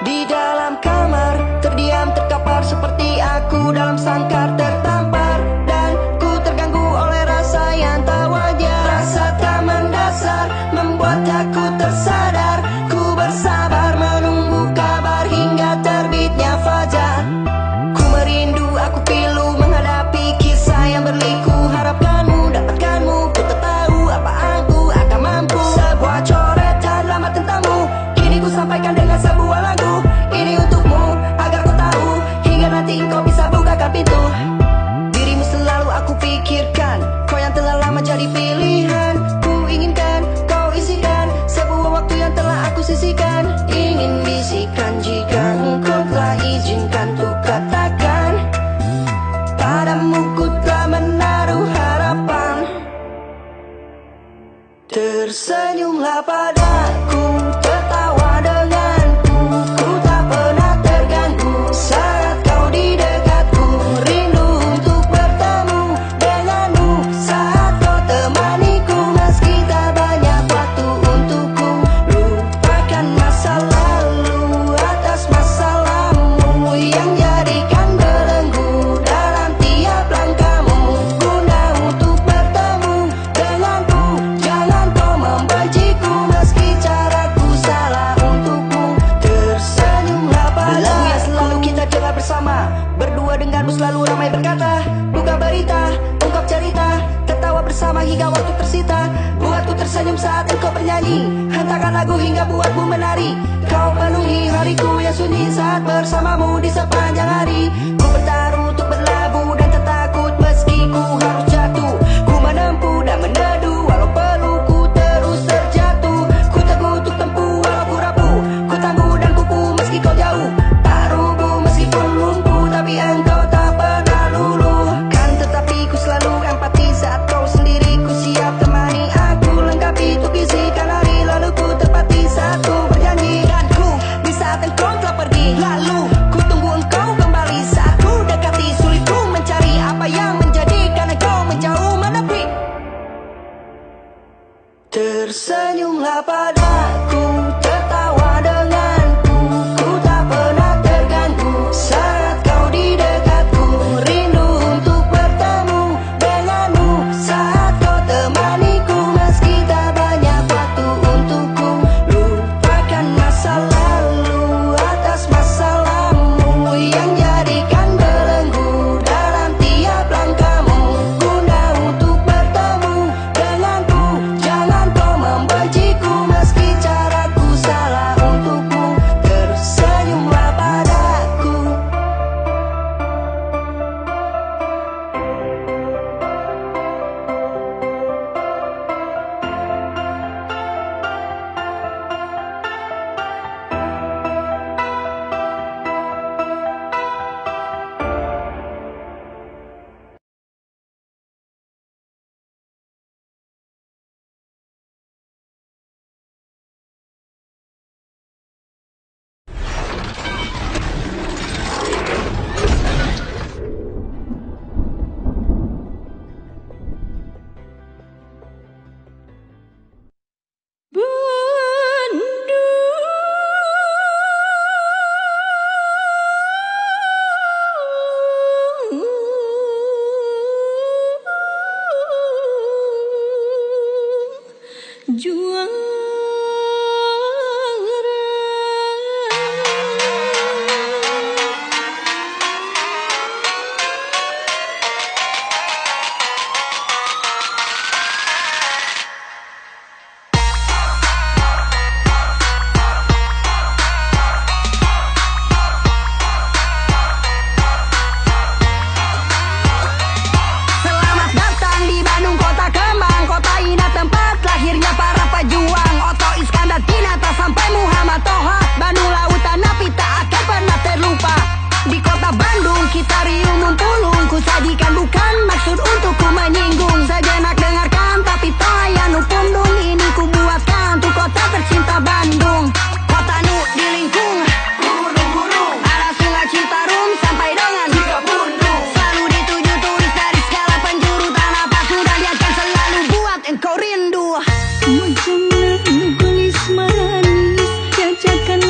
Di dalam kamar, terdiam terkapar seperti aku dalam sangkar tertampar. Dan ku terganggu oleh rasa yang tak wajar. Rasa tak mendasar membuat aku tersadar. Ku bersabar menunggu kabar hingga terbitnya fajar. Ku merindu, aku pilu menghadapi kisah yang berliku. Harapkanmu, dapatkanmu, ku tak tahu apa aku akan mampu. Sebuah coretan lama tentangmu kini ku sampaikan dengan sebuah lagu. Ini untukmu, agar kau tahu hingga nanti kau bisa bukakan pintu. Dirimu selalu aku pikirkan, kau yang telah lama jadi pilihan. Ku inginkan kau isikan sebuah waktu yang telah aku sisihkan. Ingin bisikan jika engkau telah izinkan untuk katakan, padamu ku telah menaruh harapan. Tersenyumlah padaku, tertawa denganku. Ku tak pernah terganggu saat kau di dekatku. Rindu untuk bertemu denganmu saat kau temaniku. Meski tak banyak waktu untukku, lupakan masa lalu atas masalahmu yang jadikan belenggu dalam tiap langkahmu. Guna untuk bertemu denganku, jangan kau membenciku meski caraku salah untukmu. Tersenyumlah padaku. Lagu yang selalu kita dengar bersama, berdua denganmu selalu ramai berkata. Buka berita, ungkap cerita, tertawa bersama hingga waktu tersita. Buatku tersenyum saat engkau bernyanyi, hentakan lagu hingga buatmu menari. Kau penuhi hariku yang sunyi saat bersamamu di sepanjang hari. Ku bertaruh untuk berlabuh dan tak takut meski ku harus jatuh. Ku menempuh dan meneduh walau peluku terus terjatuh. Ku teguh untuk tempuh walau ku rapuh. Ku tangguh dan kukuh meski kau jauh. Tak rubuh meskipun lumpuh, tapi engkau tak pernah luluh. Kan tetapi ku selalu empati saat kau sendiri. Ku siap temani aku, lengkapi untuk bisikan hari. Lalu ku tepati saat ku berjanji. Dan ku di saat engkau telah pergi. Lalu ku tunggu engkau kembali saat ku dekati. Sulit ku mencari apa yang menjadikan engkau menjauh menepi. Tersenyumlah padaku, tertawa denganku. Ku tak pernah terganggu saat kau di dekatku. Rindu untuk bertemu denganmu saat kau temaniku. Meski tak banyak waktu untukku, lupakan masa lalu atas masalahmu yang jadikan belenggu dalam tiap langkahmu. Guna untuk bertemu denganku, jangan kau membenciku meski caraku salah untukmu. Tersenyumlah padaku. Selamat datang di Bandung, kota kembang, kota indah tempat lahirnya para pejuang. Otto Iskandar Pinata sampai Muhammad Toha. Bandung lautan api tak akan pernah terlupa. Di kota Bandung kita riuh mumpulung. Ku sajikan bukan maksud untuk ku menyinggung. Sejenak dengarkan tapi tayanu pundung. Ini ku buatkan untuk kota tercinta Bandung. Kota nu dilingkung gunung-gunung, ada sungai Citarum sampai dengan Cikapundung. Selalu dituju turis dari segala penjuru. Tanah pasu dan diakan selalu buat engkau rindu. Macam gelis manis, diajakan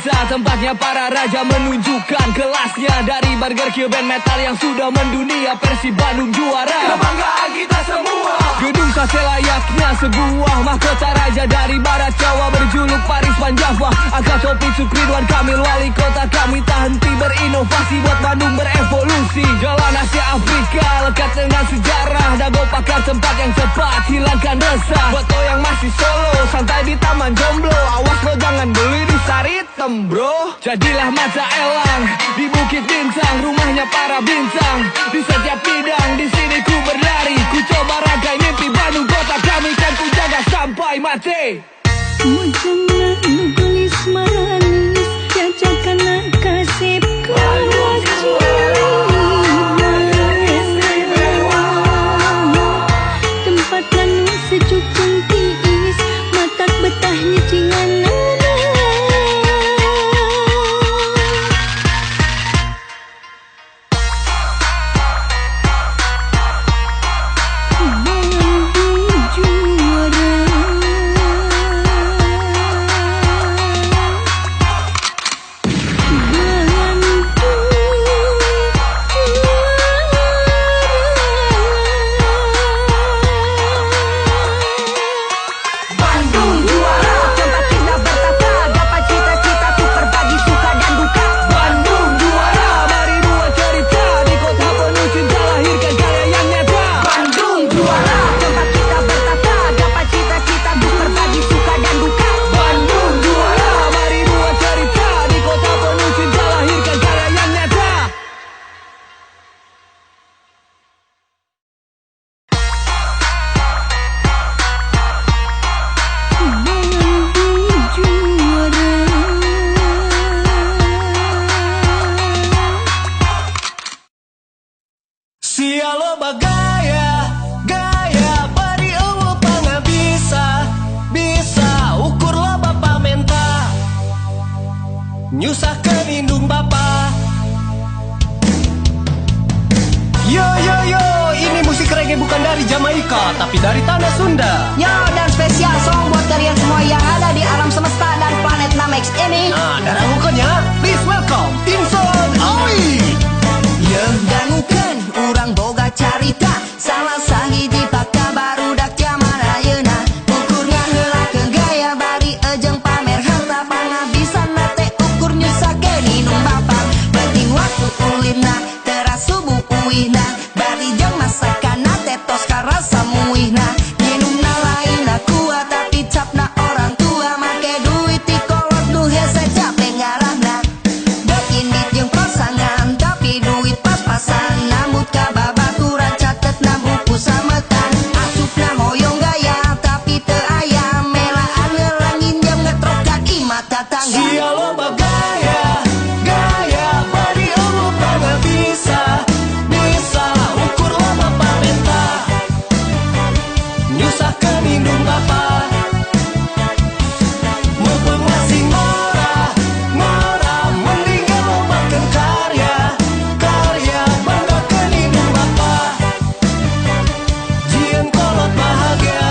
Ginza, tempatnya para raja menunjukkan kelasnya. Dari burger ke band metal yang sudah mendunia, Persib Bandung juara, kebanggaan kita semua. Gedung sate layaknya sebuah mahkota raja. Dari barat Jawa berjuluk Paris Van Java. Angkat topi Ridwan Kamil, wali kota kami tak henti berinovasi buat Bandung berevolusi. Jalan Asia Afrika lekat dengan sejarah. Dago pakar tempat yang cepat hilangkan resah. Buat lo yang masih solo, santai di taman jomblo, awas lo jangan beli di Saritem bro. Jadilah mata elang di Bukit Bintang, rumahnya para bintang. Di setiap bidang di sini ku berlari, ku coba ragai mimpi Bandung kota kami, kan ku jaga sampai mati. Jangan nulis manis, jajakan kasih tempat lanu sejuk tiis, matak betahnya cingan. Sialo bagaya, gaya bari eueuh pangabisa, bisa ukur lo bapa menta, nyusahkeun indung bapa. Yo yo yo, ini musik reggae bukan dari Jamaika, tapi dari tanah Sunda. Yo, dan spesial song buat kalian semua yang ada di alam semesta dan planet Namex ini. Nah, dan anggukannya, please welcome Inson Awi. Ye dangukeun urang boga carita, salah sahiji pakta barudak zaman ayeuna. Ukur ngaheulakeun gaya bari ejeng pamer harta, pangabisan teh ukur nyusakeun inung bapa. Penting waktu ulina teras subuh uihna, bari jeung masakanna teh tos karasa muihna. Nginumna lainna kuat tapi capna orang tua, make duit di kolot nu hese capek ngarahna. Indit jeung pasangan tapi duit pas-pasan, nambut ka babaturan catetna buku sametan. Asupna hoyong gaya tapi teu aya melaan, ngelangin jam ngetrokan imah tatangga. Sialo bagaya, gaya bari eueuh pangabisa, bisa ukur lo bapa menta, nyusahkeun indung bapa. Mumpung masih ngora, mending lobakeun karya, banggakeun indung bapa. Jieun kolot bahagia.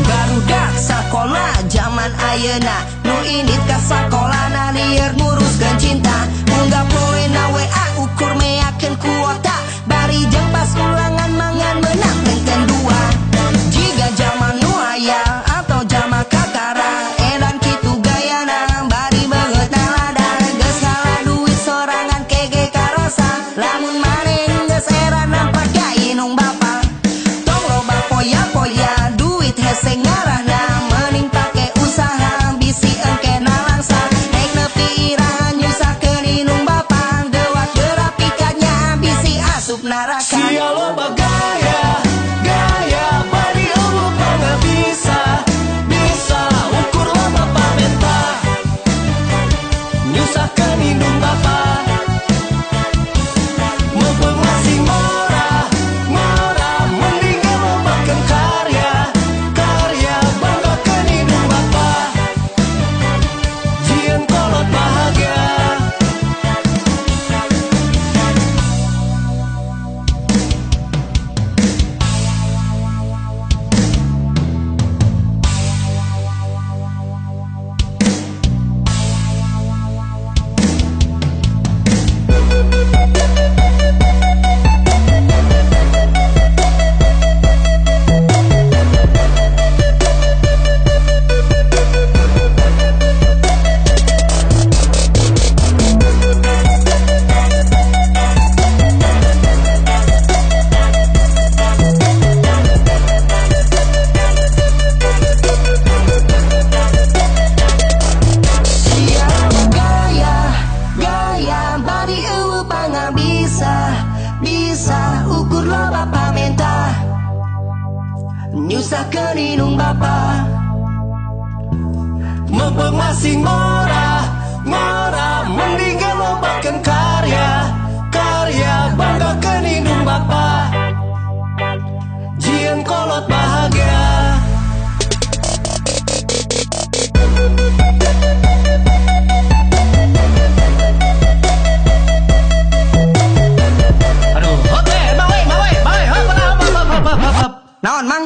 Barudak sakola zaman ayeuna, nu indit ka sakolana lieur nguruskeun cinta. Munggah poe na WA ukur meakeun kuota, bari jeung pas ulangan mangan meunang tengkeun dua. Jiga zaman nu aya atau jama kakara, edan kitu gayana bari beungeut nalada. Geus ngala duit sorangan kege karosa, lamun maneh geus era nampak ka inung bapa. Tong loba poya-poya duit hese ngarahna, mending pake usaha bisi engke nalangsa. Naik nepi irahan nyusahkeun inung bapa, dewak derapikannya bisi asup neraka. Sialo bagaya, gaya bari eueuh pangabisa, bisa ukur lo bapa menta, nyusahkeun indung bapa. Mumpung masih ngora, mending lobakeun karya, banggakeun indung bapa. Jieun kolot bahagia. susah keninung bapa. Mempeng masing ngora mending lobatkan karya bangga keninung bapa. Jian kolot bahagia. Aduh, oke, hop. Naon mang?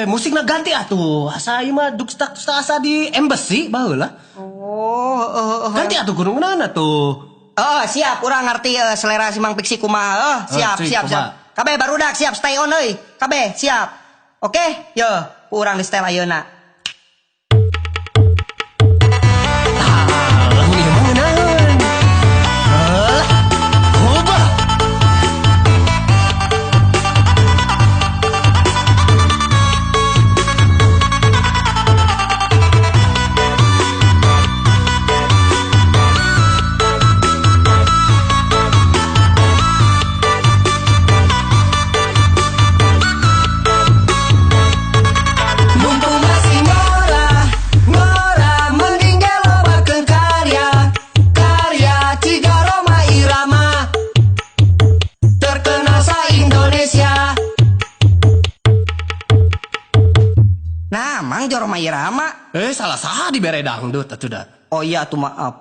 Musiknya ganti atuh. Asa ieu mah duk-stak asa di embassy baheula. Oh, Ganti atuh gunung mana tuh? oh siap, urang ngerti selera si Mang Piksi kumaha. Siap. Kabeh barudak siap stay on euy. Kabeh siap. Oke, yo, urang di setel ayeuna. Lamun ieu mah ngeunaheun. Coba. Mumpung masih ngora mending lobatkeun karya ciga Roma Irama terkenal sa Indonesia. Nah, Mang Jo Roma Irama. Salah saha di bere dangdut atuh da. Oh iya tuh maaf.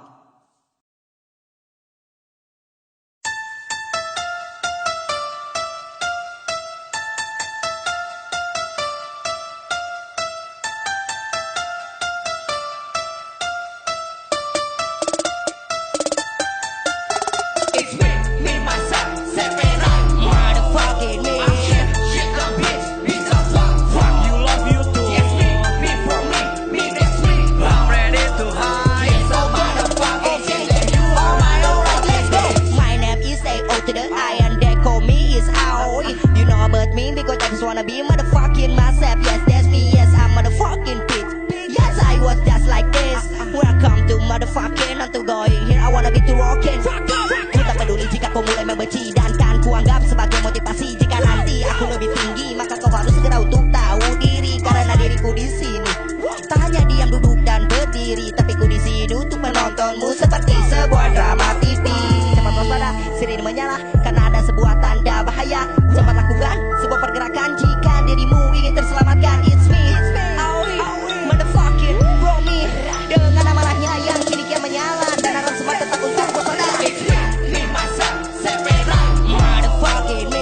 My name is A.O. to the I and they call me is Aoi. You know about me because I just wanna be motherfucking myself. Yes, that's me. Yes, I'm motherfucking bitch. Yes, I was just like this. Welcome to motherfucking untuk going here. I wanna be to rockin'. Ku tak peduli jika kau mulai membenci dan kan ku anggap sebagai motivasi. Jika nanti aku lebih tinggi, maka kau harus segera untuk tahu diri karena diriku di sini. Tak hanya diam duduk dan berdiri, tapi ku di sini untuk menontonmu seperti sebuah drama TV. Cepat waspada, sirine menyala karena ada sebuah tanda bahaya. Cepat lakukan sebuah pergerakan jika dirimu ingin terselamatkan. It's me, Aoi, motherfucking Romy. Dengan amarahnya yang kini kian menyala dan harap semua tetap untuk waspada. It's me, myself, Sepeda, motherfucking me.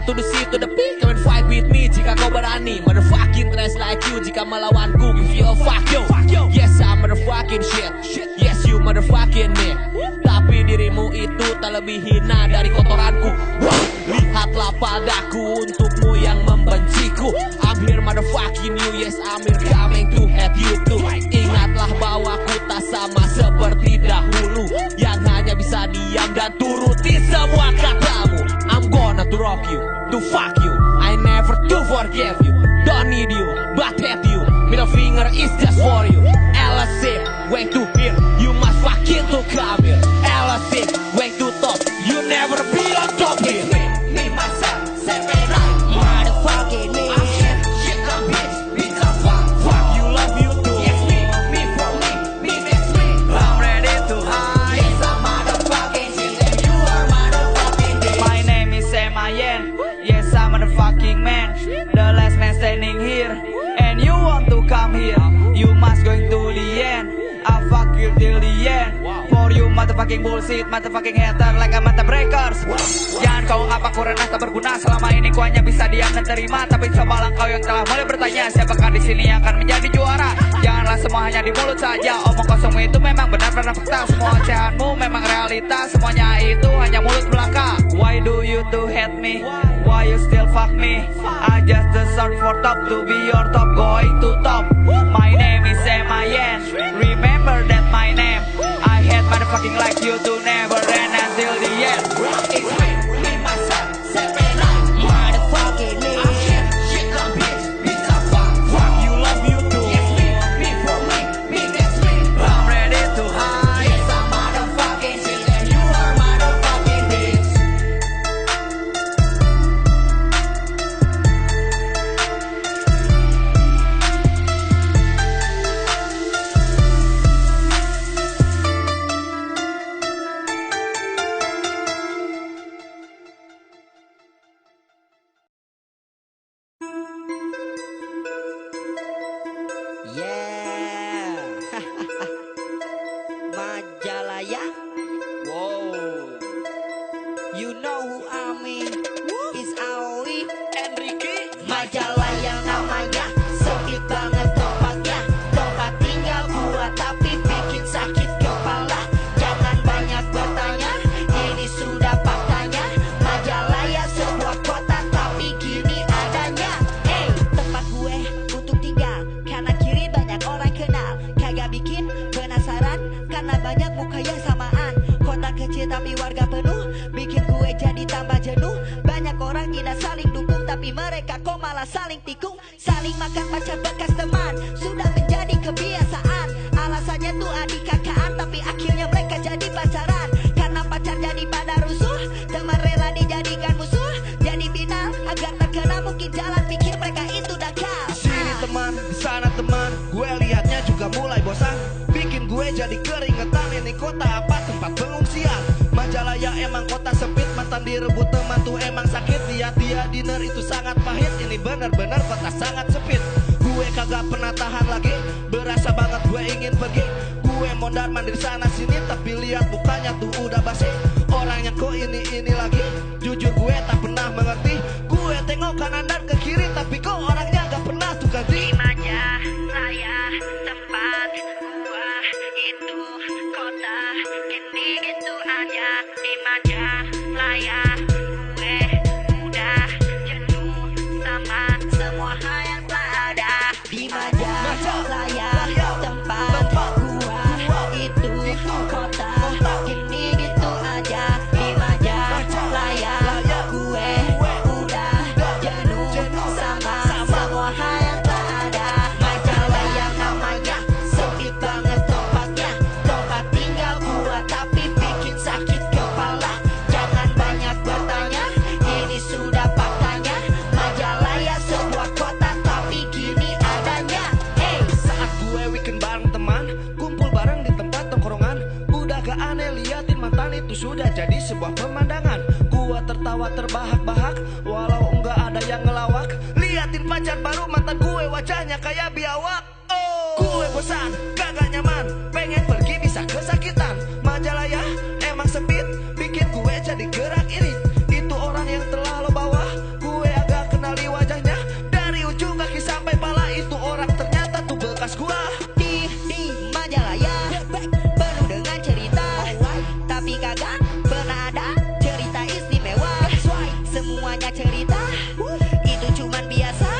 To the C to the P, come and fight with me jika kau berani. Motherfucking dress like you jika melawanku, give you a fuck yo. Yes, I'm motherfucking shit. Yes, you motherfucking me. Tapi dirimu itu tak lebih hina dari kotoranku. Lihatlah padaku untukmu yang membenciku. I'm here motherfucking you. Yes, I'm here coming to hate you too. Ingatlah bahwa ku tak sama seperti dahulu yang hanya bisa diam dan turuti semua katamu. I'm gonna to rock you, to fuck you. I never to forgive you. Don't need you, but hate you. Middle finger is just for you. LSC, way to here. You must fucking to come here. LSC, way to top. You never be on top here. Me, myself, Sepeda, motherfucking me. You love you too. Yes, me for me, that's me. I'm ready to hide. Yes, I'm motherfucking shit and you are motherfucking bitch. My name is Semayen. Yes, I'm a fucking man. The last man standing here. And you want to come here. You must going to the end. I fuck you till the end. For you motherfucking bullshit, motherfucking hater like a mata breakers. Jangan kau ngapa kurang tak berguna. Selama ini ku hanya bisa diam dan terima. Tapi cobalah kau yang telah mulai bertanya, siapakah di sini yang akan menjadi juara? Janganlah semua hanya di mulut saja. Omong kosongmu itu memang benar-benar fakta. Semua ocehanmu memang realita. Semuanya itu hanya mulut belaka. Why do you to hate me? Why you still fuck me? I just deserve for top to be your top, going to top. My name is Semayen. Remember that my name. I hate motherfucking like you to never end until the end. It's me, myself, Sepeda, motherfucking me. You love you too. Yes, me for me, that's You know who I mean. It's Aoi and Ricky. Majalah yang namanya sempit banget tempatnya. Tempat tinggal gua tapi bikin sakit kepala. Jangan banyak bertanya, ini sudah faktanya. Majalah ya sebuah kota tapi gini adanya. Tempat gue untuk tinggal, kanan kiri banyak orang kenal. Kagak bikin penasaran karena banyak muka yang samaan. Kota kecil tapi warga penuh, bikin gue jadi tambah jenuh. Banyak orang tidak saling dukung, tapi mereka kok malah saling tikung. Saling makan pacar bekas teman, sudah menjadi kebiasaan. Alasannya tuh adik kakaan, tapi akhirnya mereka jadi pacaran. Karena pacar jadi pada rusuh, teman rela dijadikan musuh. Jadi final agar terkenal, mungkin jalan pikir mereka itu nakal. Sini teman, di sana teman, gue liatnya juga mulai bosan. Bikin gue jadi keringetan, ini kota apa tempat pengungsian. Majalah ya emang kota sempit, mantan direbut teman tuh emang sakit. Lihat dia dinner itu sangat pahit, ini bener-bener kota sangat sempit. Gue kagak pernah tahan lagi, berasa banget gue ingin pergi. Gue mondar mandir sana sini, tapi lihat mukanya tuh udah basi. Orangnya kok ini lagi, jujur gue tak pernah mengerti. Gue tengok kanan dan ke kiri, tapi kok orangnya gak pernah tuh ganti. Majalaya tempat gua itu kota ini gitu aja. Di Majalaya gue udah jenuh sama semua hal yang telah ada. Di Majalaya tempat gua itu kota ini gitu aja. Di Majalaya gue udah jenuh sama semua hal yang telah ada. Majalah yang namanya sempit banget tempatnya. Tempat tinggal gua tapi bikin sakit kepala. Jangan banyak bertanya, ini sudah faktanya. Majalah ya sebuah kota tapi gini adanya. Saat gue weekend bareng teman, kumpul bareng di tempat tongkrongan. Udah gak aneh liatin mantan itu sudah jadi sebuah pemandangan. Gua tertawa terbahak-bahak, walau enggak ada yang ngelawak. Liatin pacar baru mantan gue, wajahnya kayak biawak. Gue bosan, kagak nyaman, pengen pergi bisa kesakitan. Majalah ya emang sempit, bikin gue jadi gerak irit. Itu orang yang telah lo bawa, gue agak kenali wajahnya. Dari ujung kaki sampai pala, itu orang ternyata tuh bekas gua. Di Majalaya penuh dengan cerita, tapi kagak pernah ada cerita istimewa. Semuanya cerita itu cuman biasa,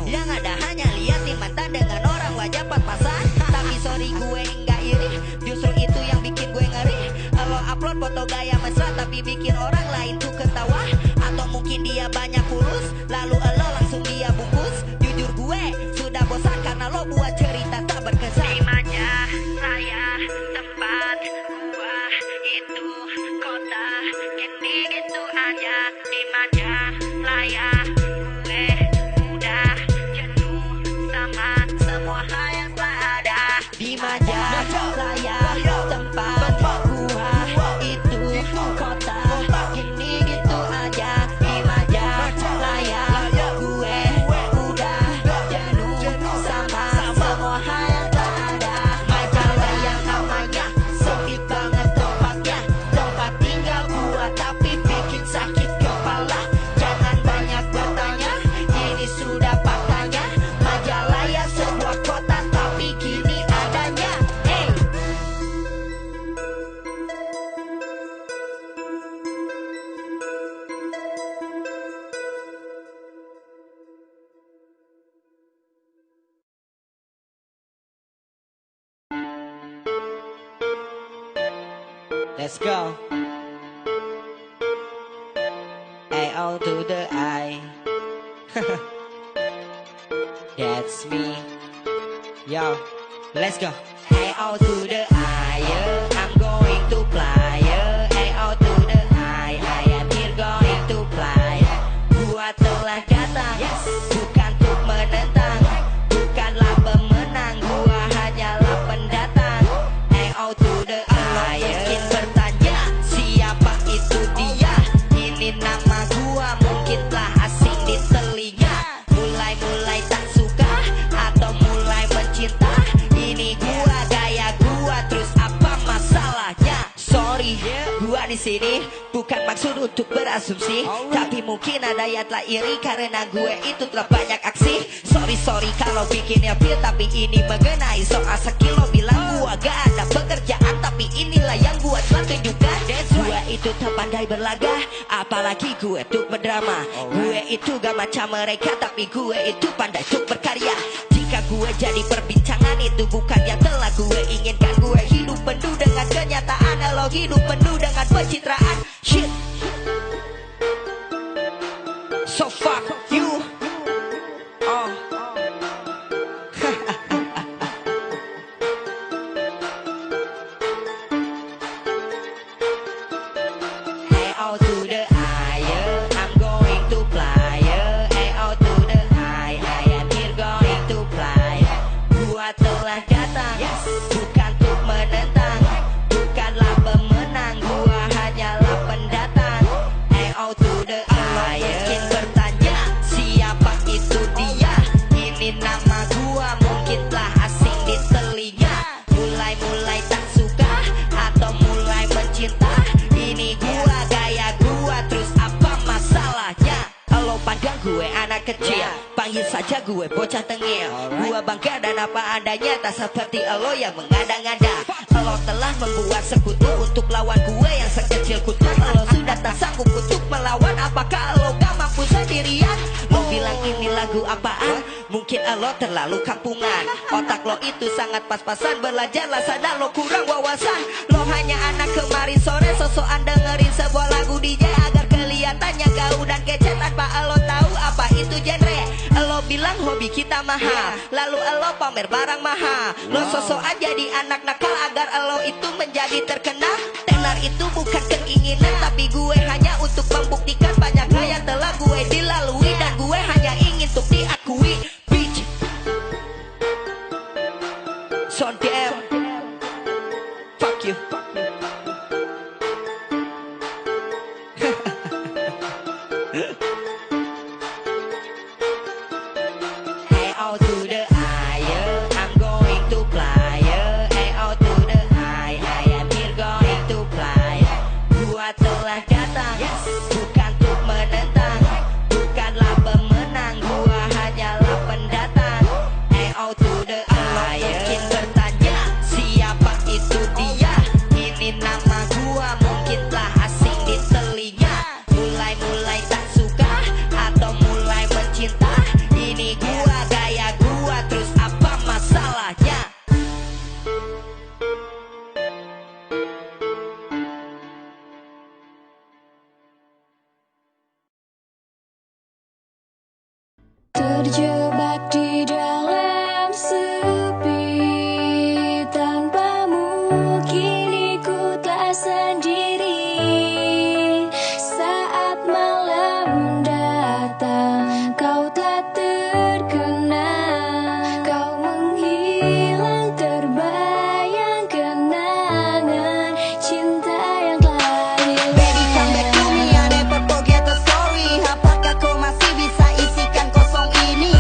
yang ada hanya liatin mantan dengan orang wajah pas-pasan. Tapi sorry gue enggak iri, justru itu yang bikin gue ngeri. Lo upload foto gaya mesra tapi bikin orang lain tuh ketawa. Atau mungkin dia banyak kurus, lalu lo langsung dia bungkus. Jujur gue sudah bosan karena lo buat cerita tak berkesan. Di Majalaya tempat gua itu kota ini gitu aja. Di Majalaya gue udah jenuh sama semua hal yang telah ada. Di Majalaya tempat gua itu kota ini gitu aja. Di Majalaya gue udah jenuh sama semua hal yang telah ada. Majalah yang namanya sempit banget tempatnya. Tempat tinggal gua tapi bikin sakit kepala. Jangan banyak bertanya, ini sudah faktanya. Majalah ya sebuah kota tapi gini adanya. Let's go. A-O to the I. That's me. Yo, let's go. A-O to the I, yeah. I'm going to fly, yeah. A-O to the I am here going to fly. Gua telah datang, bukan untuk menentang, bukanlah pemenang, gua hanyalah pendatang. A-O to the I, mungkin bertanya siapa itu dia. Ini nama gua mungkin telah asing di telinga. Mulai tak suka atau mulai mencinta. Ini gua gaya gua, terus apa masalahnya? Sorry sini bukan maksud untuk berasumsi, tapi mungkin ada yang telah iri karena gue itu telah banyak aksi. Sorry kalau bikinnya feel, tapi ini mengenai soal skill. Lo bilang gue gak ada pekerjaan, tapi inilah yang gue telah tunjukkan. Gue itu tak pandai berlaga, apalagi gue tuh berdrama. Gue itu gak macam mereka, tapi gue itu pandai untuk berkarya. Jika gue jadi perbincangan, itu bukan yang telah gue inginkan. Gue hidup penuh dengan kenyataan, lo hidup penuh dengan pencitraan. Shit. So fuck you. Hey, out to the higher, I'm going to fly. Hey, out to the high, I am here going to fly. Gua telah datang, bukan untuk menentang, bukanlah pemenang, gua hanyalah pendatang. Hey, out to the higher. Mungkin bertanya, siapa itu dia? Ini nama gua, mungkin telah asing di telinga. Mulai tak suka atau mulai mencinta, ini gua, gaya gua, terus apa masalahnya? Lo pandang gue anak kecil, panggil saja gue bocah tengil. Gua bangga dan apa adanya, tak seperti lo yang mengada-ngada. Lo telah membuat sekutu untuk lawan gue yang sekecil kutu. Lo sudah tak sanggup untuk melawan, apakah lo gak mampu sendirian? Lo bilang ini lagu apaan? Mungkin lo terlalu kampungan. Otak lo itu sangat pas-pasan, belajarlah sadar lo kurang wawasan. Lo hanya anak kemarin sore, sosokan dengerin sebuah lagu DJ agar kelihatannya gaul dan kece tanpa lo tahu apa itu genre. Lo bilang hobi kita mahal, lalu lo pamer barang mahal. Lo sosokan jadi anak nakal agar lo itu menjadi terkenal. Tenar itu bukan keinginan, tapi gue hanya untuk membuktikan banyak hal yang telah gue dilalui, dan gue hanya ingin untuk diakui. Bitch, so damn, fuck you. Hey, out to the higher, I'm going to fly. Hey, out to the high, I am here going to fly. Gua telah datang, bukan untuk menentang, bukanlah pemenang, gua hanyalah pendatang. Hey, out to the higher. Mungkin bertanya, siapa itu dia? Ini nama gua, mungkin telah asing di telinga. Mulai tak suka atau mulai mencinta, ini gua, gaya gua, terus apa masalahnya? Terjebak di dalam sepi, tanpamu kini ku tak sendiri. Saat malam datang, kau telah terkenang. Kau menghilang terbayang kenangan cinta yang telah hilang. Baby, come back to me, I never forget the story. Apakah kau masih bisa isikan kosong ini?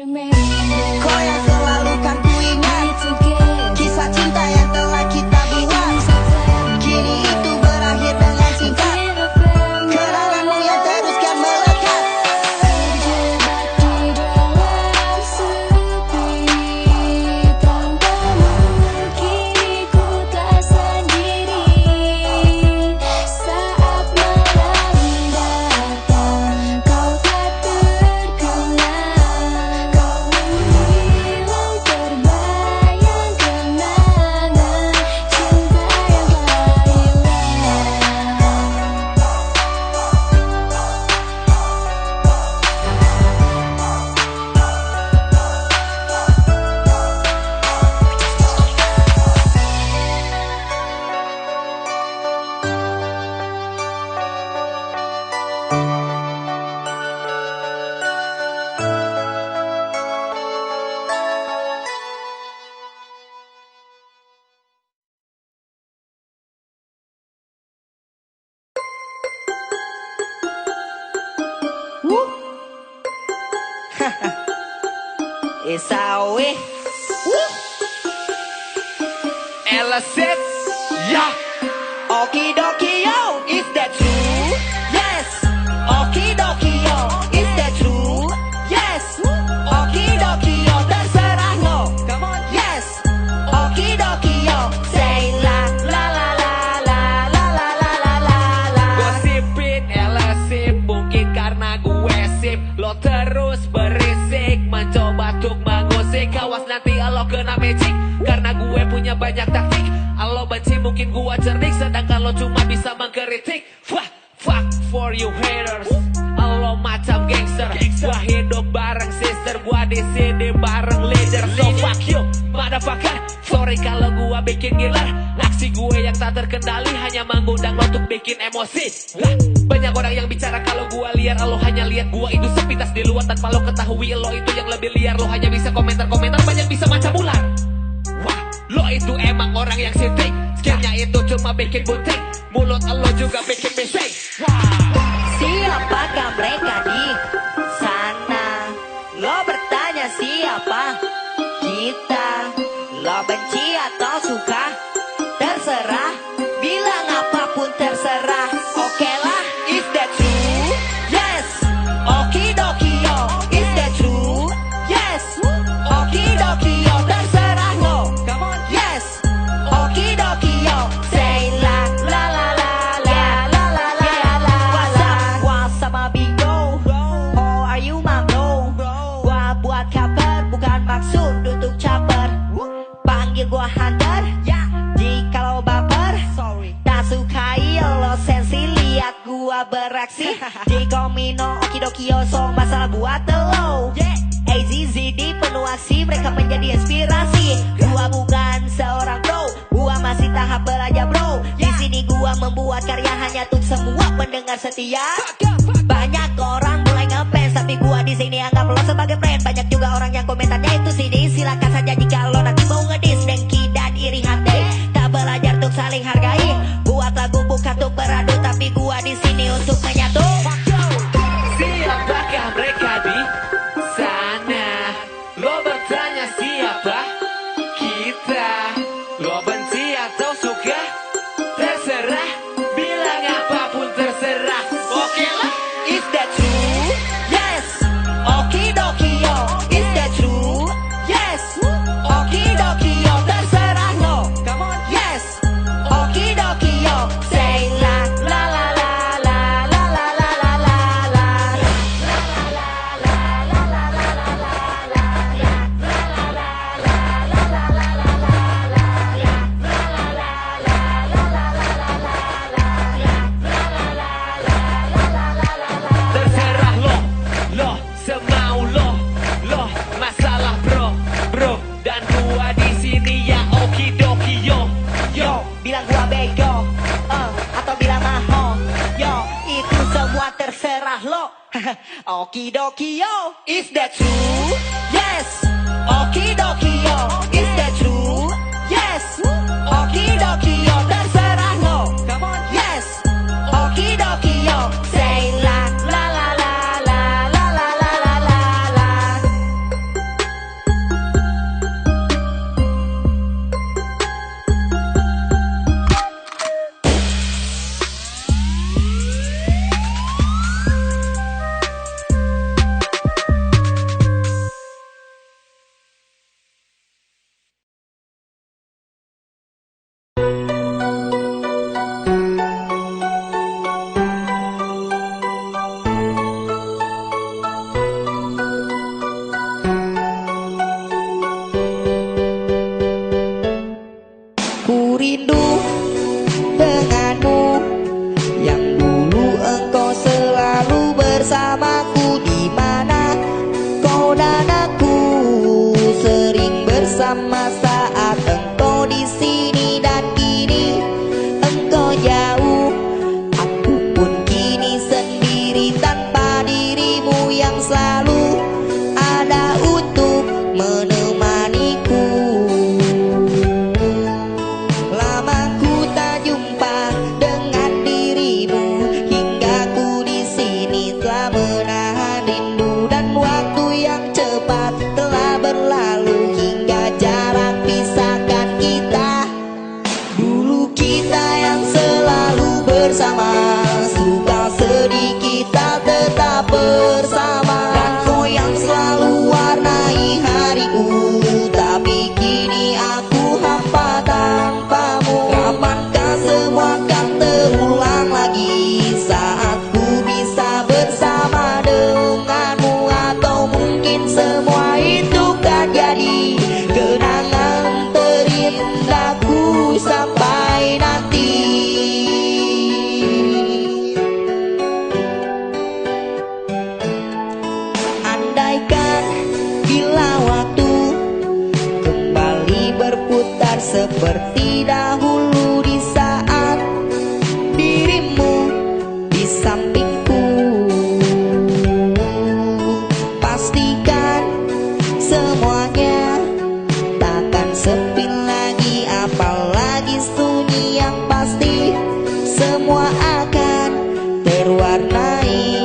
Kau yang selalu kan ku ingat, kisah cinta yang telah kita buat. Kini itu berakhir dengan singkat, kenanganmu yang teruskan melekat. Terjebak di dalam sepi, tanpamu kini ku tak sendiri. Saat malam datang, kau tak terkenal. Kau menghilang terbayang kenangan cinta yang telah It's how we. Elastic, yeah. Okie dokie yo, is that true? Yes. Okie dokie yo, is that true? Yes. Okie dokie yo, terserah lo. Come on. Yes. Okie dokie yo, say la la la la la la la la la la la. Gosipin elasip, mungkin karena gue sip. Lo terus berisik, mencoba untuk mengusik. Awas nanti lo kena magic, karena gue punya banyak taktik. Lo benci mungkin gue cerdik, sedangkan lo cuma bisa mengkritik. Fuck for you haters, lo macam gangster. Gua hidup bareng sister, gua di sini bareng leader. So fuck you, motherfucker. Sorry kalau gua bikin gilar. Aksi gue yang tak terkendali hanya mengundang lo untuk bikin emosi. Banyak orang yang bicara kalau gua liar, lo hanya lihat gua itu sepintas di luar tanpa lo ketahui lo itu yang lebih liar. Lo hanya bisa komentar-komentar, banyak bisa macam ular. Wah, lo itu emang orang yang sinting. Skillnya itu cuma bikin bunting, mulut lo juga bikin bising. Siapakah mereka di sana? Lo bertanya siapa kita? Lo benci atau suka? Terserah, bilang apapun terserah. Oke lah, is that true? Yes. Okie dokie yo, is that true? Yes. Okie dokie yo, terserah lo. Come on. Yes. Okie dokie yo, say la la la la la la la la la. What's up my big bro? How are you my bro? Gua buat kabar bukan maksud untuk caper. Panggil gua Hunter, jika lo baper. Tak sukai lo sensi, lihat gua beraksi. Jikomino okidokio so masalah buat lo. AZZD penuh aksi, mereka menjadi inspirasi. Gua bukan seorang pro, gua masih tahap belajar bro. Di sini gua membuat karya hanya untuk semua pendengar setia. Banyak orang mulai ngefans, tapi gua di sini anggap lo sebagai friend. Banyak juga orang yang komentarnya itu sini. Silakan saja jika lo nanti mau ngedis, dengki dan iri hati. Tak belajar untuk saling hargai. Buat lagu bukan untuk beradu, tapi gua di sini untuk menyatu. Siapakah mereka di sana? Lo bertanya siapa kita? Lo benci atau suka? Terserah, bilang apapun terserah. Oke lah, Is that true? Yes. Okie dokie yo, is that true? Yes. Okie dokie yo, terserah lo. Come on. Yes. Okie dokie yo, say la la la la la la la la la la la. terserah lo semau lo masalah bro dan gua di sini ya okidoki yo. Yo, bilang gua bego, atau bilang maho. Yo, itu semua terserah lo. Okie dokie yo, is that true? Yes. Okie dokie yo, is that true? Yes. Okie dokie yo, terserah lo. Come on. Yes. Okie dokie yo, say la la la la la la la la la la la. kita tetap bersama. Dan kau yang selalu warnai hariku, tapi kini aku hampa tanpamu. Kapankah semua akan terulang lagi saat ku bisa bersama denganmu? Atau mungkin semua itu kan jadi kenangan terindahku sampai nanti. Andaikan bila waktu kembali berputar seperti dahulu, di saat dirimu di sampingku, pastikan semuanya takkan sepi lagi, apalagi sunyi. Yang pasti semua akan terwarnai.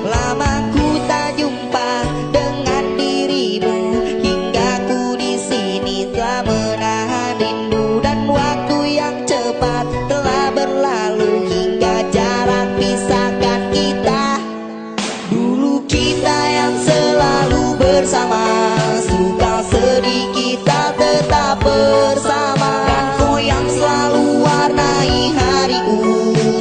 Lama ku tak jumpa dengan dirimu, hingga ku di sini telah menahan rindu. Dan waktu yang cepat telah berlalu hingga jarak pisahkan kita. Dulu kita yang selalu bersama, suka sedih kita tetap bersama. Dan kau yang selalu warnai hariku,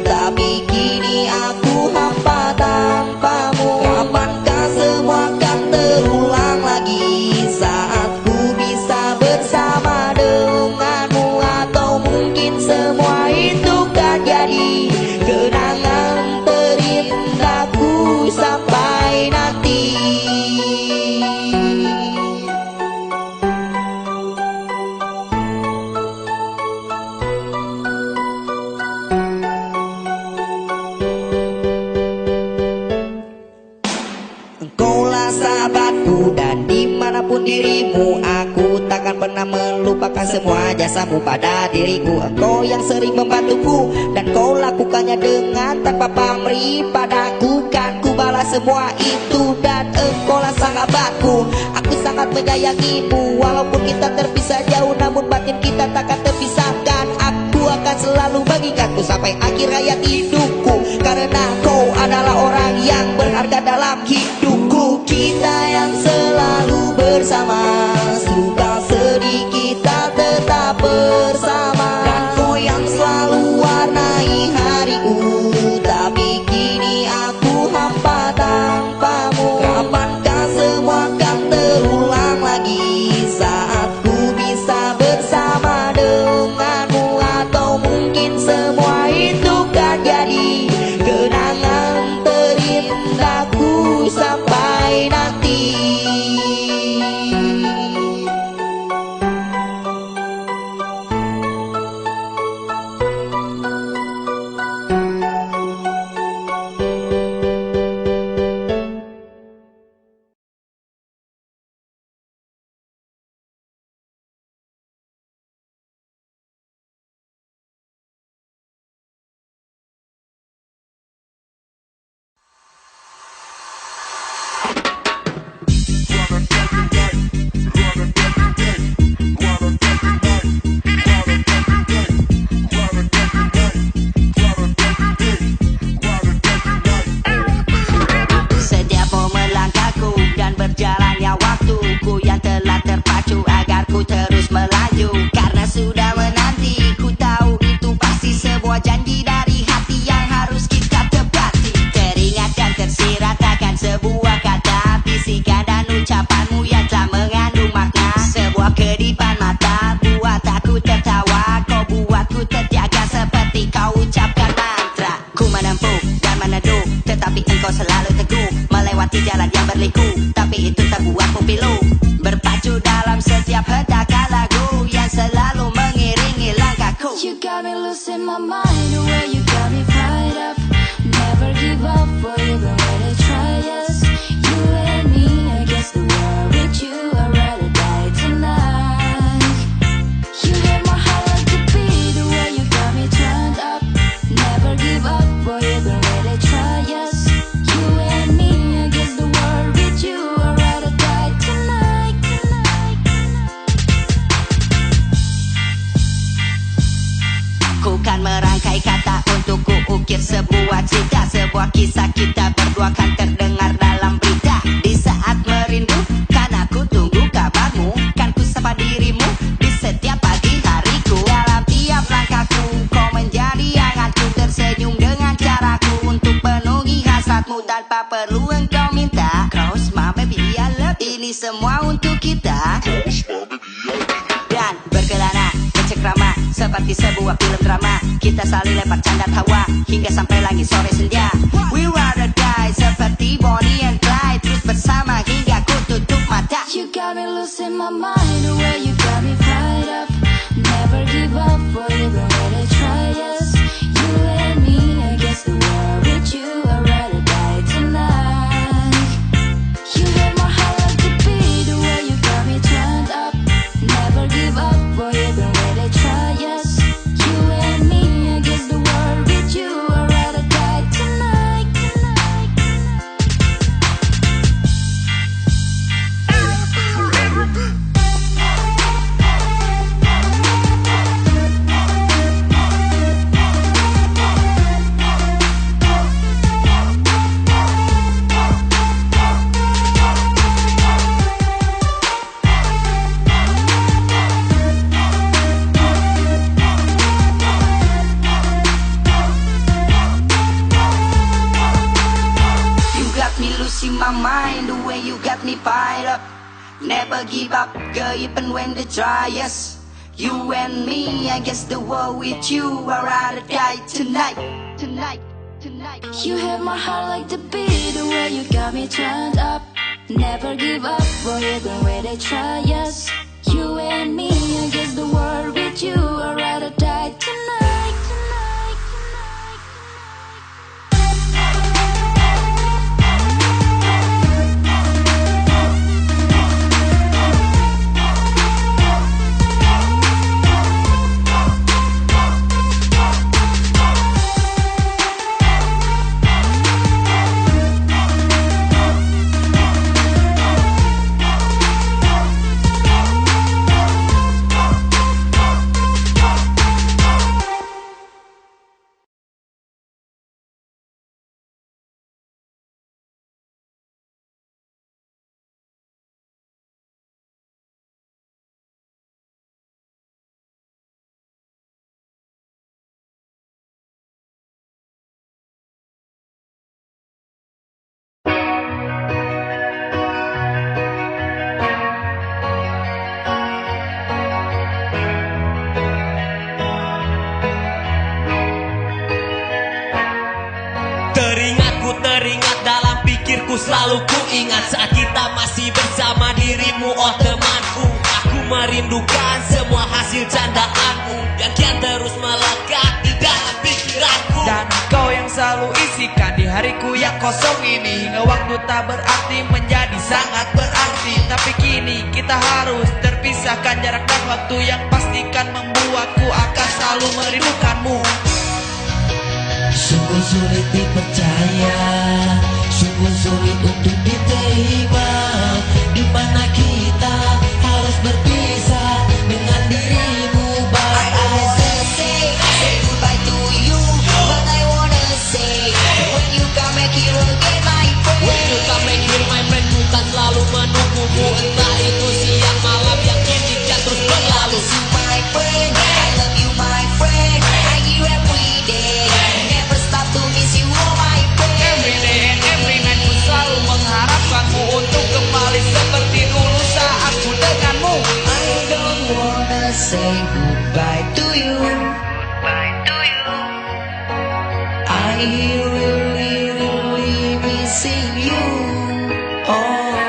tapi kini aku hampa tanpamu. Kapankah semua akan terulang lagi saat ku bisa bersama denganmu? Atau mungkin semua itu kan jadi kenangan terindahku sampai nanti. Engkaulah sahabatku, dan dimanapun dirimu, aku takkan pernah melupakan semua jasamu pada diriku. Engkau yang sering membantuku, dan kau lakukannya dengan tanpa pamrih padaku. Kan ku balas semua itu, dan engkaulah sahabatku. Aku sangat menyayangimu, walaupun kita terpisah jauh, namun batin kita takkan terpisahkan. Aku akan selalu mengingatmu sampai akhir hayat hidupku, karena kau adalah orang yang berharga dalam hidupku. Kita yang selalu bersama, suka sedih kita tetap bersama. Dan kau yang selalu warnai hariku, tapi kini aku hampa tanpamu. Kapankah semua akan terulang lagi saat ku bisa bersama denganmu? Atau mungkin semua itu kan jadi kenangan terindahku sampai nanti. melewati jalan yang berliku, tapi itu tak buatku pilu. Berpacu dalam setiap hentakan lagu yang selalu mengiringi langkahku. You got me losing my mind, the way you got me fired up. Never give up, boy, even when I try. Yes, you and me against the world. With you, I'd rather die tonight. You get my heart like a beat, the way you got me turned up. Never give up, boy, even when I try. Yes, you and me against the world. With you, I'd rather die tonight. Ku kan merangkai sebuah cerita, sebuah kisah kita berdua kan terdengar dalam berita. Di saat merindukan aku tunggu kabarmu, kan ku sapa dirimu di setiap pagi hariku. Dalam tiap langkahku kau menjadi hangatku, tersenyum dengan caraku untuk penuhi hasratmu tanpa perlu engkau minta. Cause my baby I love, ini semua untuk kita. Dan berkelana bercekrama seperti sebuah film drama, kita saling lempar canda tawa hingga sampai langit sore senja. We ride or die seperti Bonnie and Clyde, terus bersama hingga ku tutup mata. You got me losing my mind, the way you got me fired up. Never give up, or even when I try, yes. You and me against the world, with you I'd rather die tonight. You got my heart like the beat, the way you got me turned up. Never give up, or even when I try, yes. You and me against the world, with you I'd rather die tonight, tonight, tonight. You got me losing my mind, the way you got me fired up. Never give up, girl, even when they try, yes. You and me against the world, with you I'd rather die tonight, tonight, tonight. You have my heart like the beat, the way you got me turned up. Never give up, or even when they try, yes. You and me against the world, with you I'd rather die tonight, tonight, tonight. Teringat dalam pikirku selalu ku ingat saat kita masih bersama dirimu, oh temanku. Aku merindukan semua hasil candaanmu yang kian terus melekat di dalam pikiranku. Dan kau yang selalu isikan di hariku yang kosong ini, hingga waktu tak berarti menjadi sangat berarti. Tapi kini kita harus terpisahkan, jarak dan waktu yang pastikan membuatku akan selalu merindukanmu. Sungguh sulit dipercaya, sungguh sulit untuk diterima, di mana kita harus berpisah dengan dirimu. But I wanna say goodbye to you, but I wanna say when you come back here again, my friend. When you come back here my friend, ku kan selalu menunggumu. Entah itu siang malam yang kini kan terus berlalu. My friend, I love you, my friend. I give every day, never stop to miss you, oh my friend. Every day and every night ku selalu mengharapkanmu untuk kembali seperti dulu saat ku denganmu. I don't wanna say goodbye to you. I really missing you. Oh.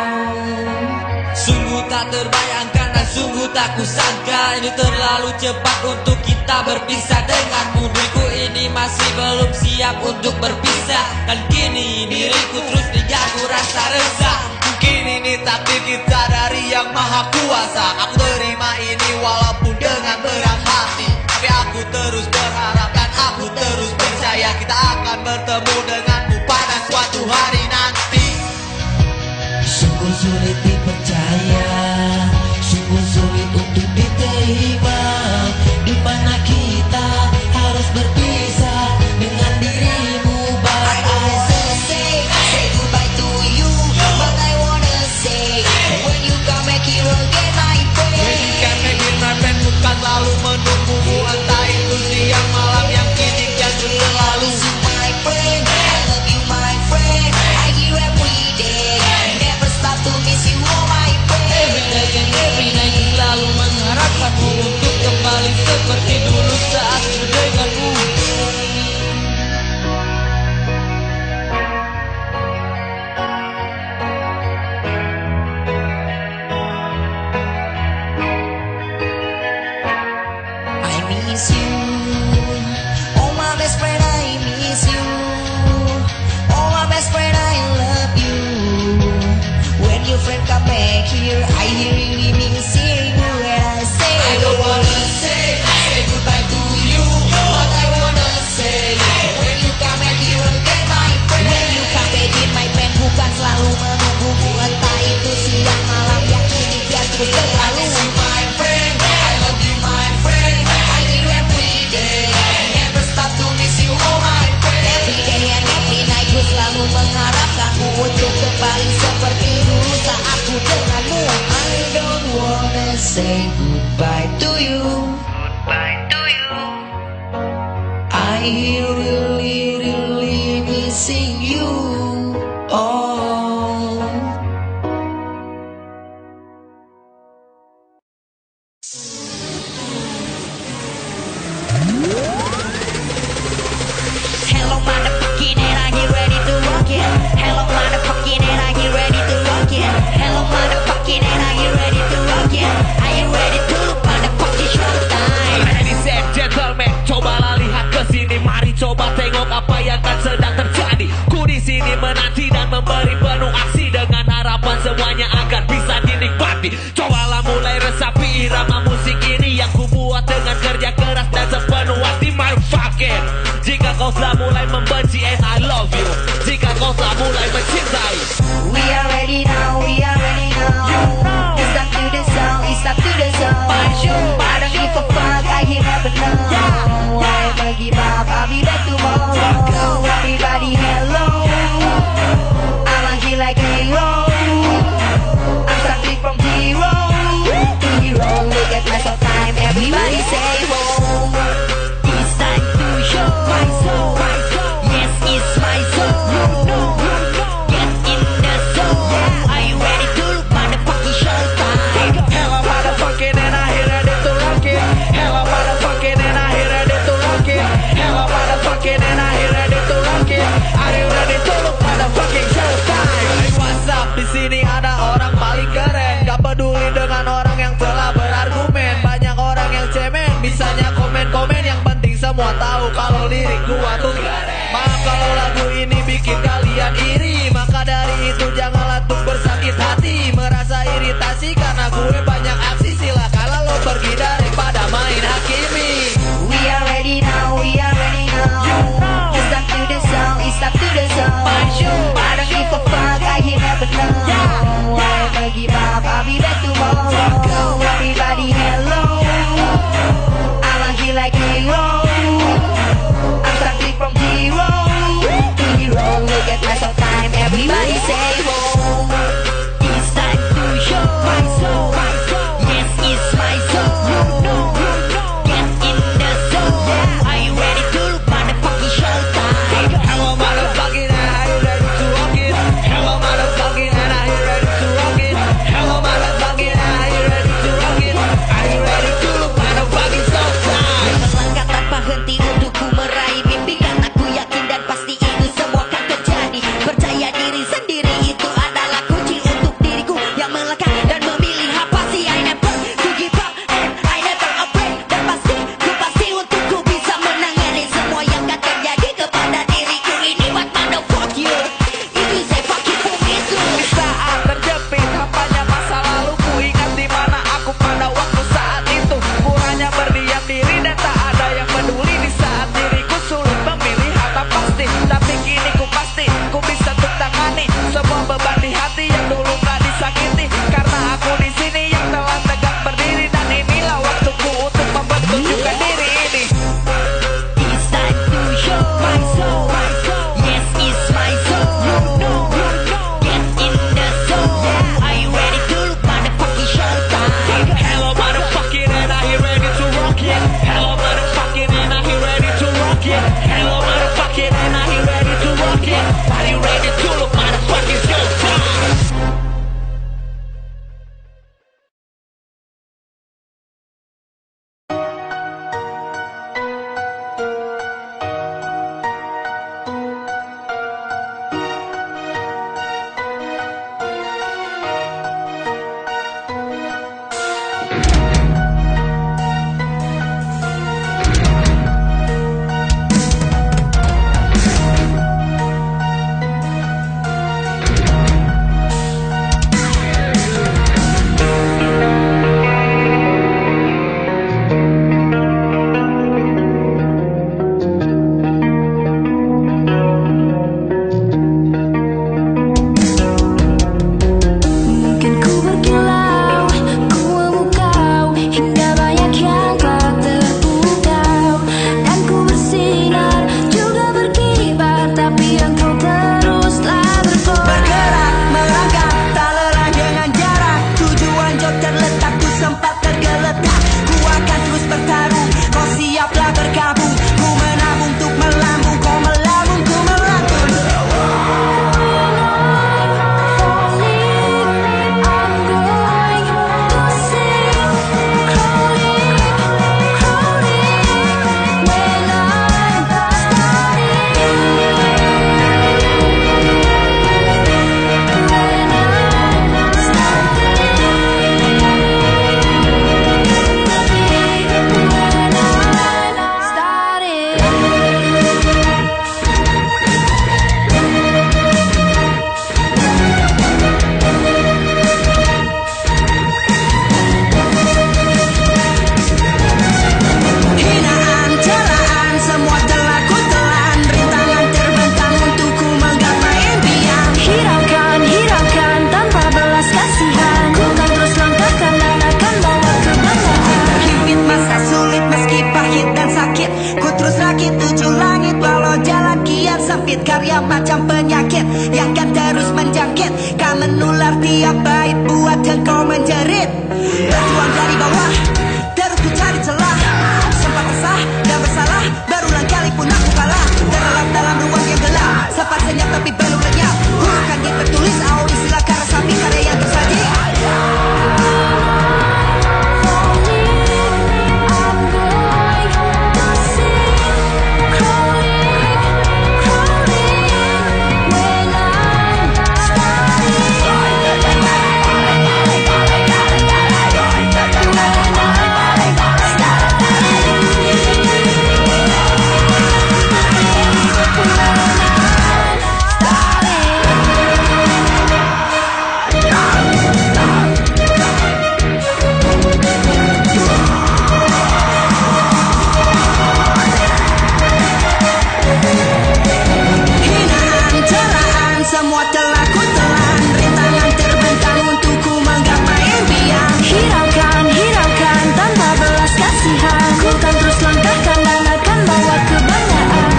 Sungguh tak terbayangkan dan sungguh tak kusangka, ini terlalu cepat untuk kita berpisah denganmu. Diriku ini masih belum siap untuk berpisah, dan kini diriku terus diganggu rasa resah. Mungkin ini takdir kita dari yang maha kuasa. Aku terima ini walaupun dengan berat hati, tapi aku terus berharap dan aku terus percaya kita akan bertemu denganmu pada suatu hari nanti. sungguh sulit dipercaya, sungguh sulit untuk diterima, di mana kita harus berpisah dengan dirimu. here, I really missing you. And I say, I don't wanna say goodbye to you, but I wanna say when you come back here again, my friend. when you come back in my friend, bukan selalu menunggumu, entah itu siang malam, yang ini biar terus I berlalu. miss you, my friend. I love you, my friend. I need you every day. Never stop to miss you, oh my friend. Every day and every night, ku selalu mengharapkanmu untuk kembali seperti dulu saat ku denganmu. I don't wanna say goodbye to you. I really, really missing you. Oh. Hello, motherfucking, and are you ready to rock it? Hello, motherfucking, and are you ready to rock it? Hello, motherfucking, and are you ready to rock it? Are you ready to motherfucking showtime? Ladies and gentlemen, cobalah lihat ke sini, mari coba tengok apa yang kan sedang terjadi. Ku di sini menanti dan memberi penuh aksi dengan harapan semuanya akan bisa dinikmati. Cobalah mulai resapi irama musik ini yang ku buat dengan kerja keras dan sepenuh hati, motherfucking. Jika kau telah mulai membenci and I love you, jika kau telah mulai mencintai, We are ready now, we are ready now. It's time to the song, it's time to the song. I don't give a fuck, I give up and now. I never give up, I'll be back tomorrow. Everybody hello, I'm a like a macam penyakit yang kan terus menjangkit, kan menular tiap bait buat engkau menjerit. Berjuang dari bawah, terus ku cari celah, sempat resah dan bersalah, berulang kali pun aku kalah. Terlelap dalam ruang yang gelap, sempat senyap tapi belum lenyap. Bukan di tertulis, istilah karya samping karya yang tersaji. Semua telah ku telan, rintangan terbentang untukku menggapai impian. Hiraukan tanpa belas kasihan. Ku kan terus langkahkan dan akan bawa kebanggaan.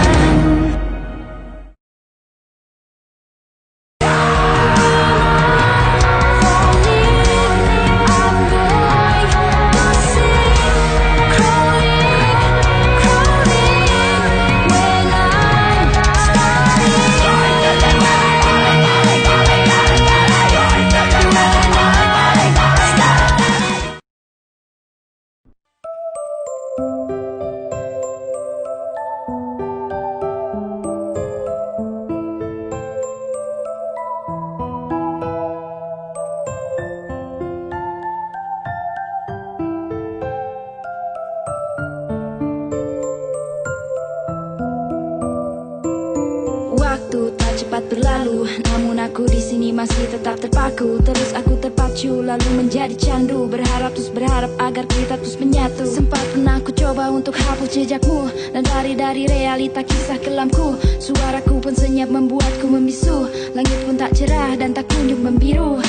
Waktu tak cepat berlalu, namun aku di sini masih tetap terpaku. Terus aku terpacu, lalu menjadi candu. Berharap agar kita terus menyatu. Sempat pernah ku coba untuk hapus jejakmu, dan dari realita kisah kelamku. Suaraku pun senyap membuatku membisu. Langit pun tak cerah dan tak kunjung membiru.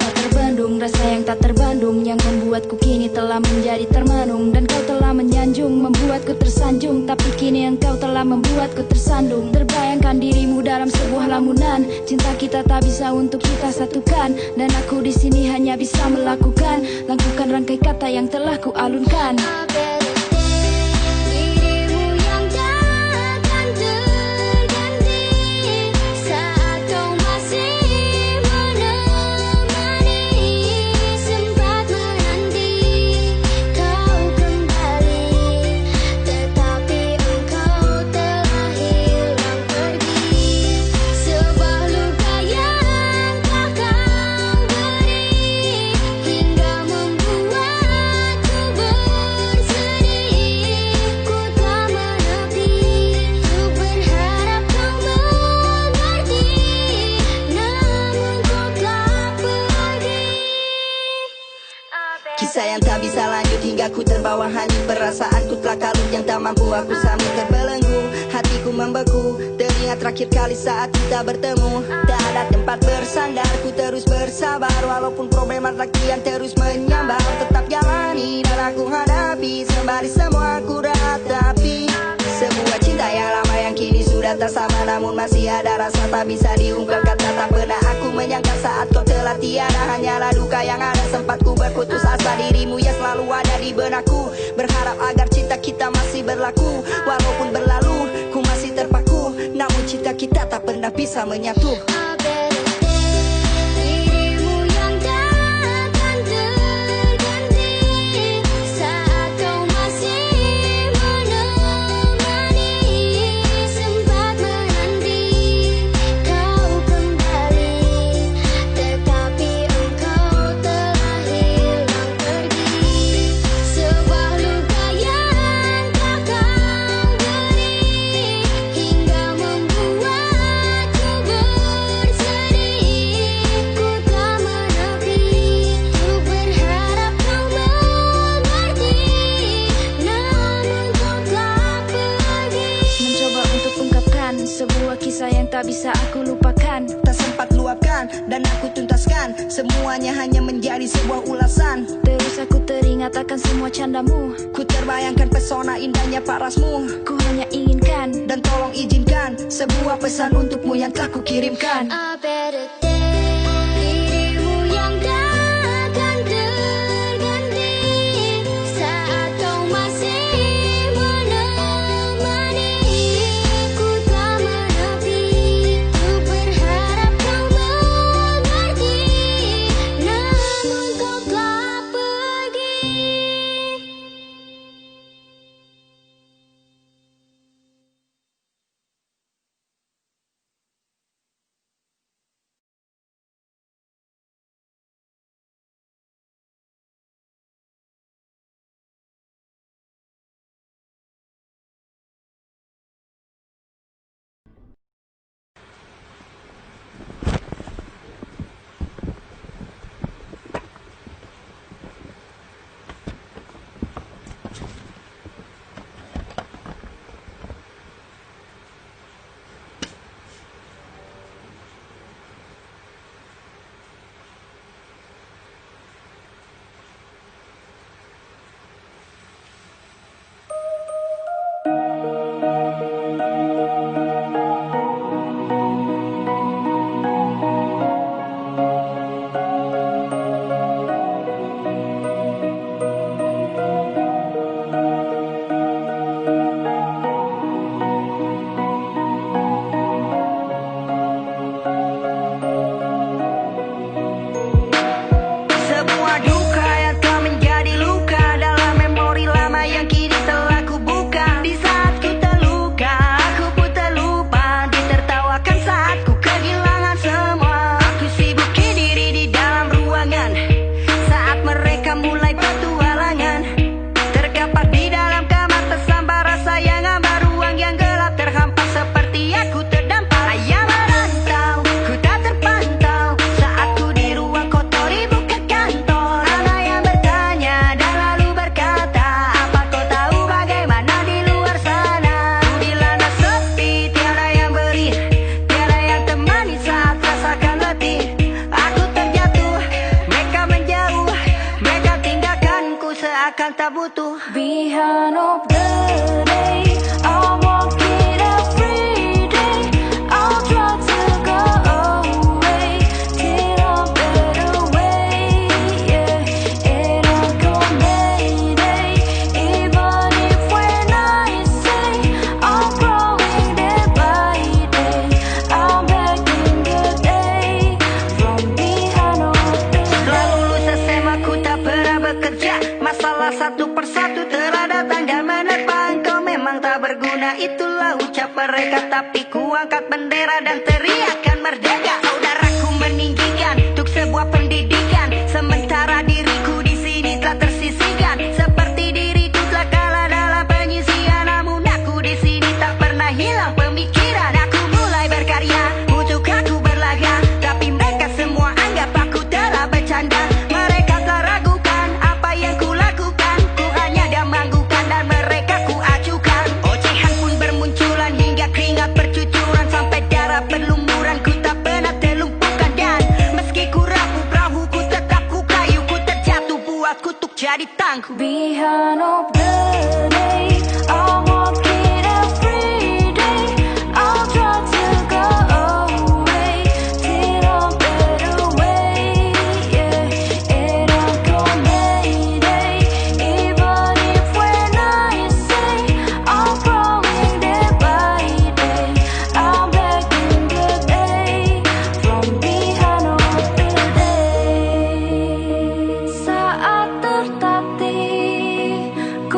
Tak terbendung, rasa yang tak terbendung, yang membuatku kini telah menjadi termenung. Dan kau telah menyanjung, membuatku tersanjung. Tapi kini engkau telah membuatku tersandung. Terbayangkan dirimu dalam sebuah lamunan, cinta kita tak bisa untuk kita satukan. Dan aku di sini hanya bisa melakukan rangkai kata yang telah ku alunkan. Kisah yang tak bisa lanjut hingga ku terbawa hanyut. Perasaanku telah kalut yang tak mampu aku sambut. Terbelenggu, hatiku membeku. Teringat terakhir kali saat kita bertemu. Tak ada tempat bersandar, ku terus bersabar. Walaupun problematik yang terus menyambar, tetap jalani dan aku hadapi. Sembari semua aku ratapi. Sebuah cinta yang lama yang kini sudah tak sama, namun masih ada rasa tak bisa diungkapkan. Tak pernah aku menyangka saat kau telah tiada. Hanyalah duka yang ada, sempat ku berputus asa. Dirimu yang selalu ada di benakku. Berharap agar cinta kita masih berlaku. Walaupun berlalu, ku masih terpaku. Namun cinta kita tak pernah bisa menyatu. Sebuah kisah yang tak bisa aku lupakan. Tak sempat luapkan dan aku tuntaskan. Semuanya hanya menjadi sebuah ulasan. Terus aku teringat akan semua candamu. Ku terbayangkan pesona indahnya parasmu. Ku hanya inginkan Dan tolong izinkan sebuah pesan untukmu yang telah ku kirimkan. a better day. Dirimu yang takkan terganti saat kau masih menemani. Ku tak menepi untuk berharap kau mengerti, namun kau telah pergi. Sebuah duka yang telah menjadi luka dalam memori lama yang kini telah ku buka. Di saat ku terluka, aku pun terlupa. Ditertawakan saat ku kehilangan semua. Aku sibuki diri di dalam ruangan saat mereka mulai petualangan. Terkapak di dalam kamar tersambar rasa yang hambar. Ruang yang gelap terhampas seperti aku terdampar. Ayam merantau, ku tak terpantau saat ku di ruang kotor ibu ke kantor. Ada yang bertanya dan lalu berkata, apa kau tahu bagaimana di luar sana? Ku dilanda sepi, tiada yang beri, tiada yang temani saat rasakan letih. Aku terjatuh, mereka menjauh, mereka tinggalkanku seakan tak butuh. Behind of the day, I'll walk it every day. I'll try to go away till a better way. Yeah, and I'll go mayday. Even if when I say I'm growing day by day, I'm back in the day from behind of the Setelah day. lulus SMA ku tak pernah bekerja. Masalah satu persatu telah datang dan menerpa. Engkau memang tak berguna, itulah ucap mereka. Tapi ku angkat bendera dan teriakan merdeka. Saudaraku meninggikan untuk sebuah pendidikan, sementara diriku di sini telah tersisihkan. Seperti diriku telah kalah dalam penyisian, namun aku di sini tak pernah hilang pemikiran. Aku mulai berkarya untuk aku berlaga, tapi mereka semua anggap aku telah bercanda. Mereka telah ragukan apa yang ku lakukan. Ku hanya damanggukan dan mereka ku acukan. Ocehan pun bermunculan hingga keringat bercucuran sampai darah berlumuran. Ku tak pernah terlumpuhkan dan meski ku rapuh perahuku tetap ku kayu. Ku terjatuh buat kutuk jadi tangguh. Behind of the day, I'll walk it every day. I'll try to go away till a better way. Yeah, and I'll go mayday. Even if when I say I'm growing day by day, I'm back in the day from behind of the day. Saat tertatih, ku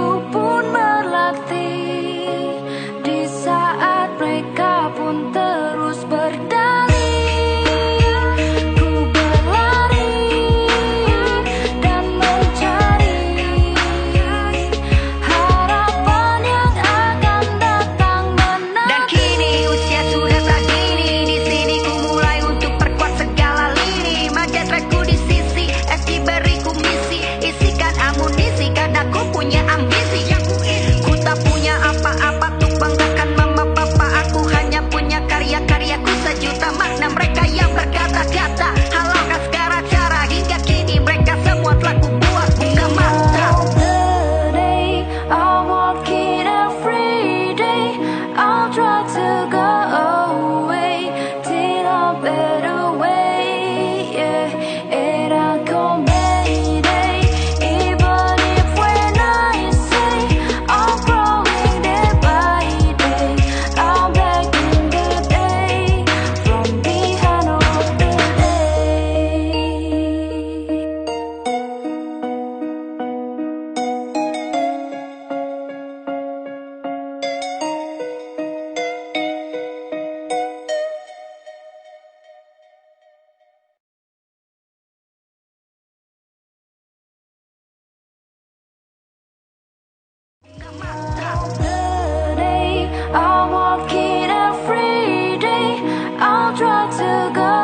try to go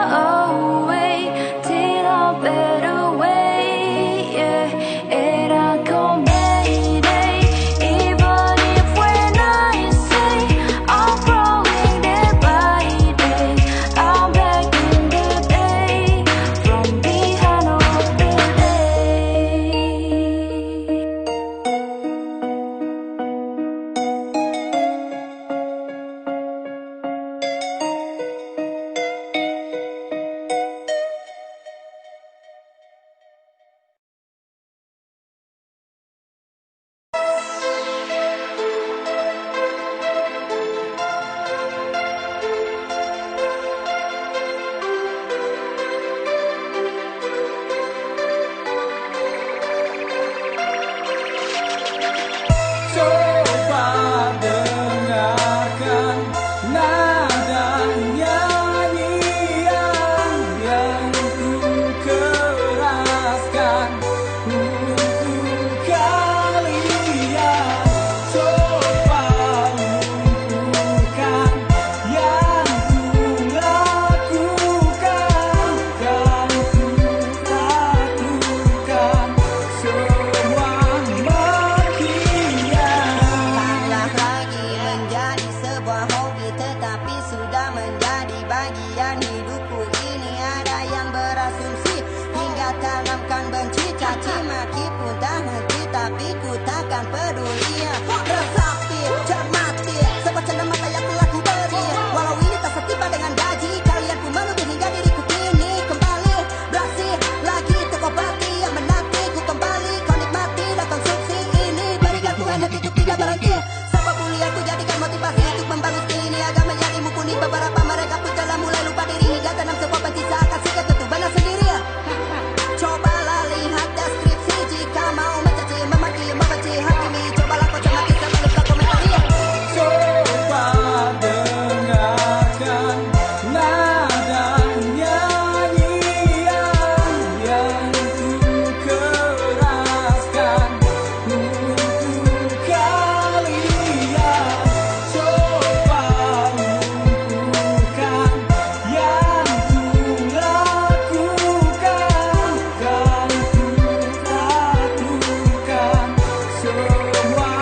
away till a better way. Yeah, and I go mayday, even if when I say I'm growing day by day, I'm back in the day from behind all the day. Coba dengarkan nada nyanyian yang ku keraskan untuk kalian. Coba lupakan yang ku lakukan, kan ku lakukan semua makian. Taklah lagi menjadi sebuah hobi, tetapi sudah menjadi bagian hidupku ini. Ada yang berasumsi hingga tanamkan benci, caci maki pun tak henti, tapi ku takkan peduli. Resapi, cermati, sebuah cenderamata yang telah ku beri. Walau ini tak setimpal dengan gaji, kalian ku menuntut hingga diriku kini kembali beraksi lagi terobati yang menanti ku kembali. Kau nikmati dan konsumsi ini, berikan Tuhan hati untuk tidak berhenti. Sampai kuliah ku jadikan motivasi untuk membangun skill ini agar menjadi mumpuni. Beberapa mereka pun telah mulai lupa diri hingga tanam sebuah benci seakan sikap tentu benar sendiri. Cobalah lihat deskripsi jika mau mencaci, memaki, membenci, hakimi. Cobalah kau cermati sebelum kau komentari. Coba dengarkan nada nyanyian yang ku keraskan untuk kalian. Coba lupakan yang ku lakukan, kan ku lakukan semua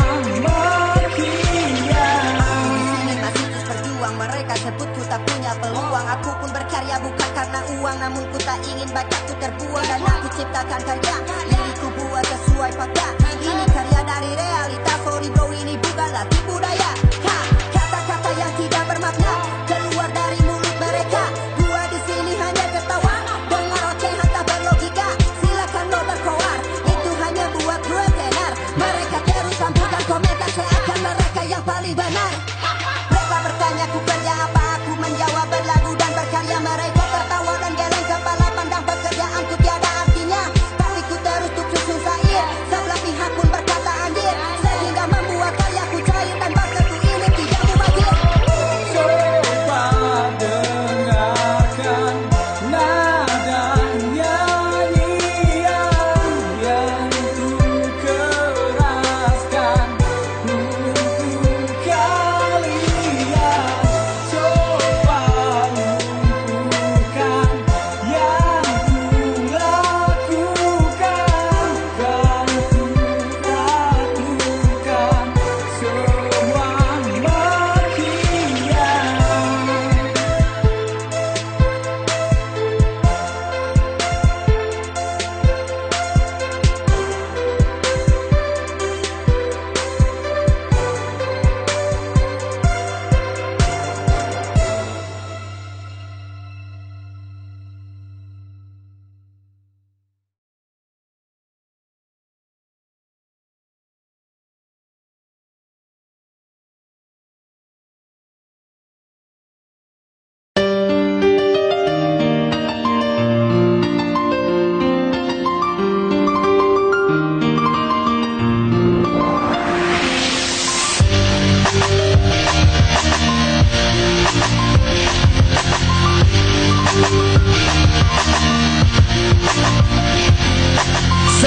makian. Di sini masih terus berjuang, mereka sebut ku tak punya peluang. Aku pun berkarya bukan karena uang, namun ku tak ingin bakatku terbuang. Dan aku ciptakan karya, diriku buat sesuai fakta. Ini karya dari realitas, sorry bro ini bukanlah tipu daya. Ha, kata-kata yang tidak bermakna keluar dari mulut mereka. Gua di sini hanya ketawa, dengar ocehan tak berlogika. Silakan lo berkoar, itu hanya buat gue tenar. Mereka terus sambutkan komentar seakan mereka yang paling benar. Mereka bertanya ku kerja apa, aku menjawab berlagu dan berkarya. Mereka tertawa dan geleng kepala pandang pekerjaanku tiada artinya. Tapi ku terus tuk susun sair, sebelah pihak pun berkata anjir, sehingga membuat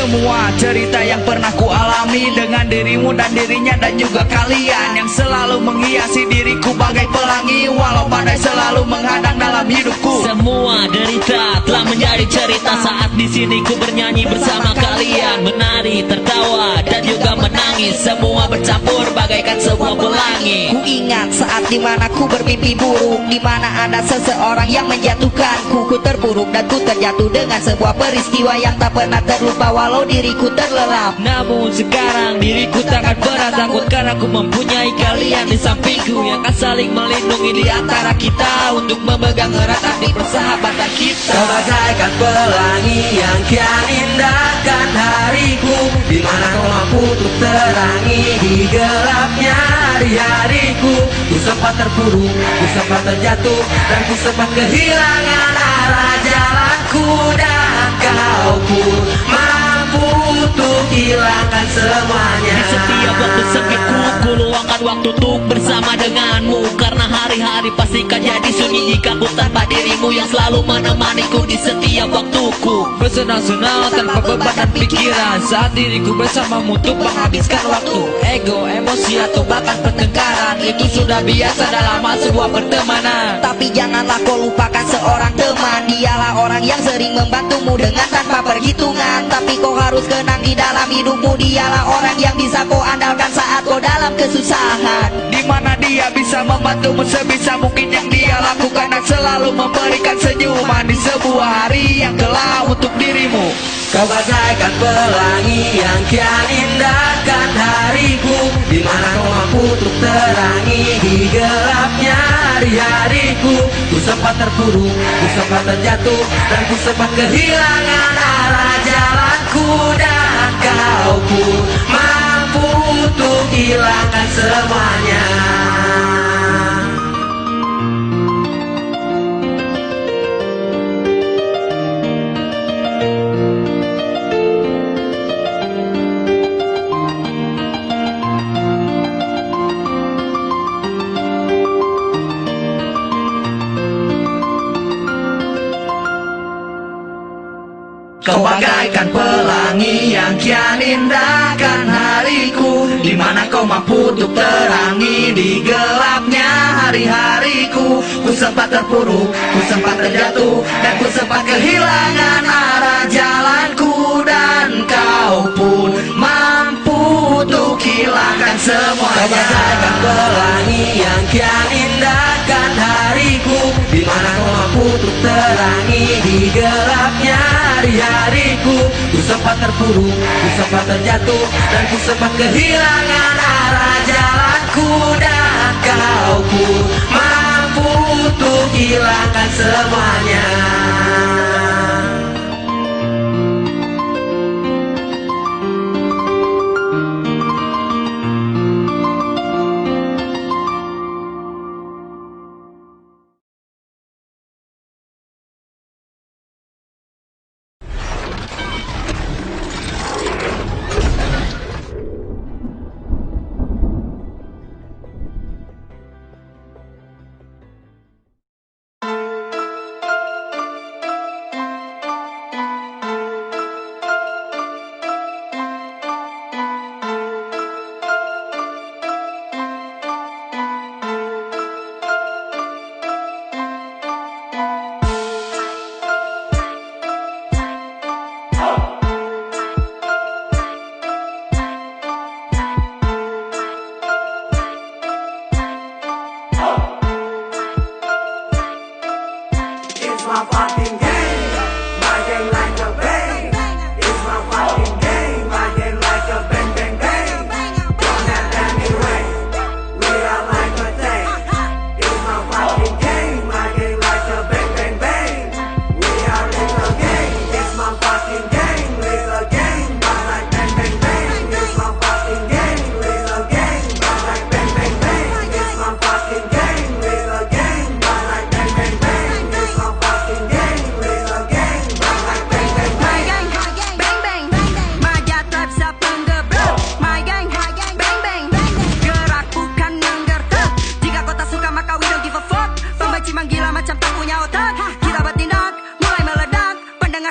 semua cerita yang pernah ku alami dengan dirimu dan dirinya dan juga kalian yang selalu menghiasi diriku bagai pelangi, walau badai selalu menghadang dalam hidupku. Semua derita telah menjadi cerita saat di sini ku bernyanyi bersama kalian, menari, tertawa dan juga menangis, semua bercampur bagaikan sebuah pelangi. Ku ingat saat dimana ku bermimpi buruk, dimana ada seseorang yang menjatuhkanku. Ku terpuruk dan ku terjatuh dengan sebuah peristiwa yang tak pernah terlupa walau diriku terlelap. Namun sekarang diriku takkan pernah takut karena ku mempunyai kalian di sampingku yang akan saling melindungi di antara kita untuk memegang erat arti persahabatan kita. Kau bagaikan pelangi yang kian indahkan hariku, dimana kau mampu untuk terangi di gelapnya hari-hariku. Ku sempat terpuruk, ku sempat terjatuh, dan ku sempat kehilangan arah jalanku. Dan kau pun mampu untuk hilangkan semuanya. Di setiap waktu sempitku, ku luangkan waktu untuk bersama denganmu, karena hari-hari pastikan jadi sunyi jika ku tanpa dirimu yang selalu menemaniku di setiap waktuku. Bersenang-senang tanpa beban dan pikiran saat diriku bersamamu untuk menghabiskan waktu. Ego, emosi atau bahkan pertengkaran itu sudah biasa dalam sebuah pertemanan. Tapi janganlah kau lupakan seorang teman, dialah orang yang sering membantumu dengan tanpa perhitungan. Tapi kau harus kenang di dalam hidupmu, dialah orang yang bisa kau andalkan saat kau dalam kesusahan. Dimana dia bisa membantumu sebisa mungkin yang dia lakukan, dan selalu memberikan senyuman di sebuah hari yang gelap untuk dirimu. Kau bagaikan pelangi yang kian indahkan hariku, dimana kau mampu untuk terangi di gelapnya hari-hariku. Ku sempat terpuruk, ku sempat terjatuh, dan ku sempat kehilangan arah jalanku. Dan kau pun mampu untuk hilangkan semuanya. Kau bagaikan pelangi yang kian indahkan hariku, dimana kau mampu untuk terangi di gelapnya hari-hariku. Ku sempat terpuruk, ku sempat terjatuh, dan ku sempat kehilangan arah jalanku. Dan kau pun mampu untuk hilangkan semuanya. Kau bagaikan pelangi yang kian indahkan hariku, dimana kau mampu untuk terangi di gelapnya hari-hariku. Ku sempat terpuruk, ku sempat terjatuh, dan ku sempat kehilangan arah jalanku. Dan kau pun mampu untuk hilangkan semuanya.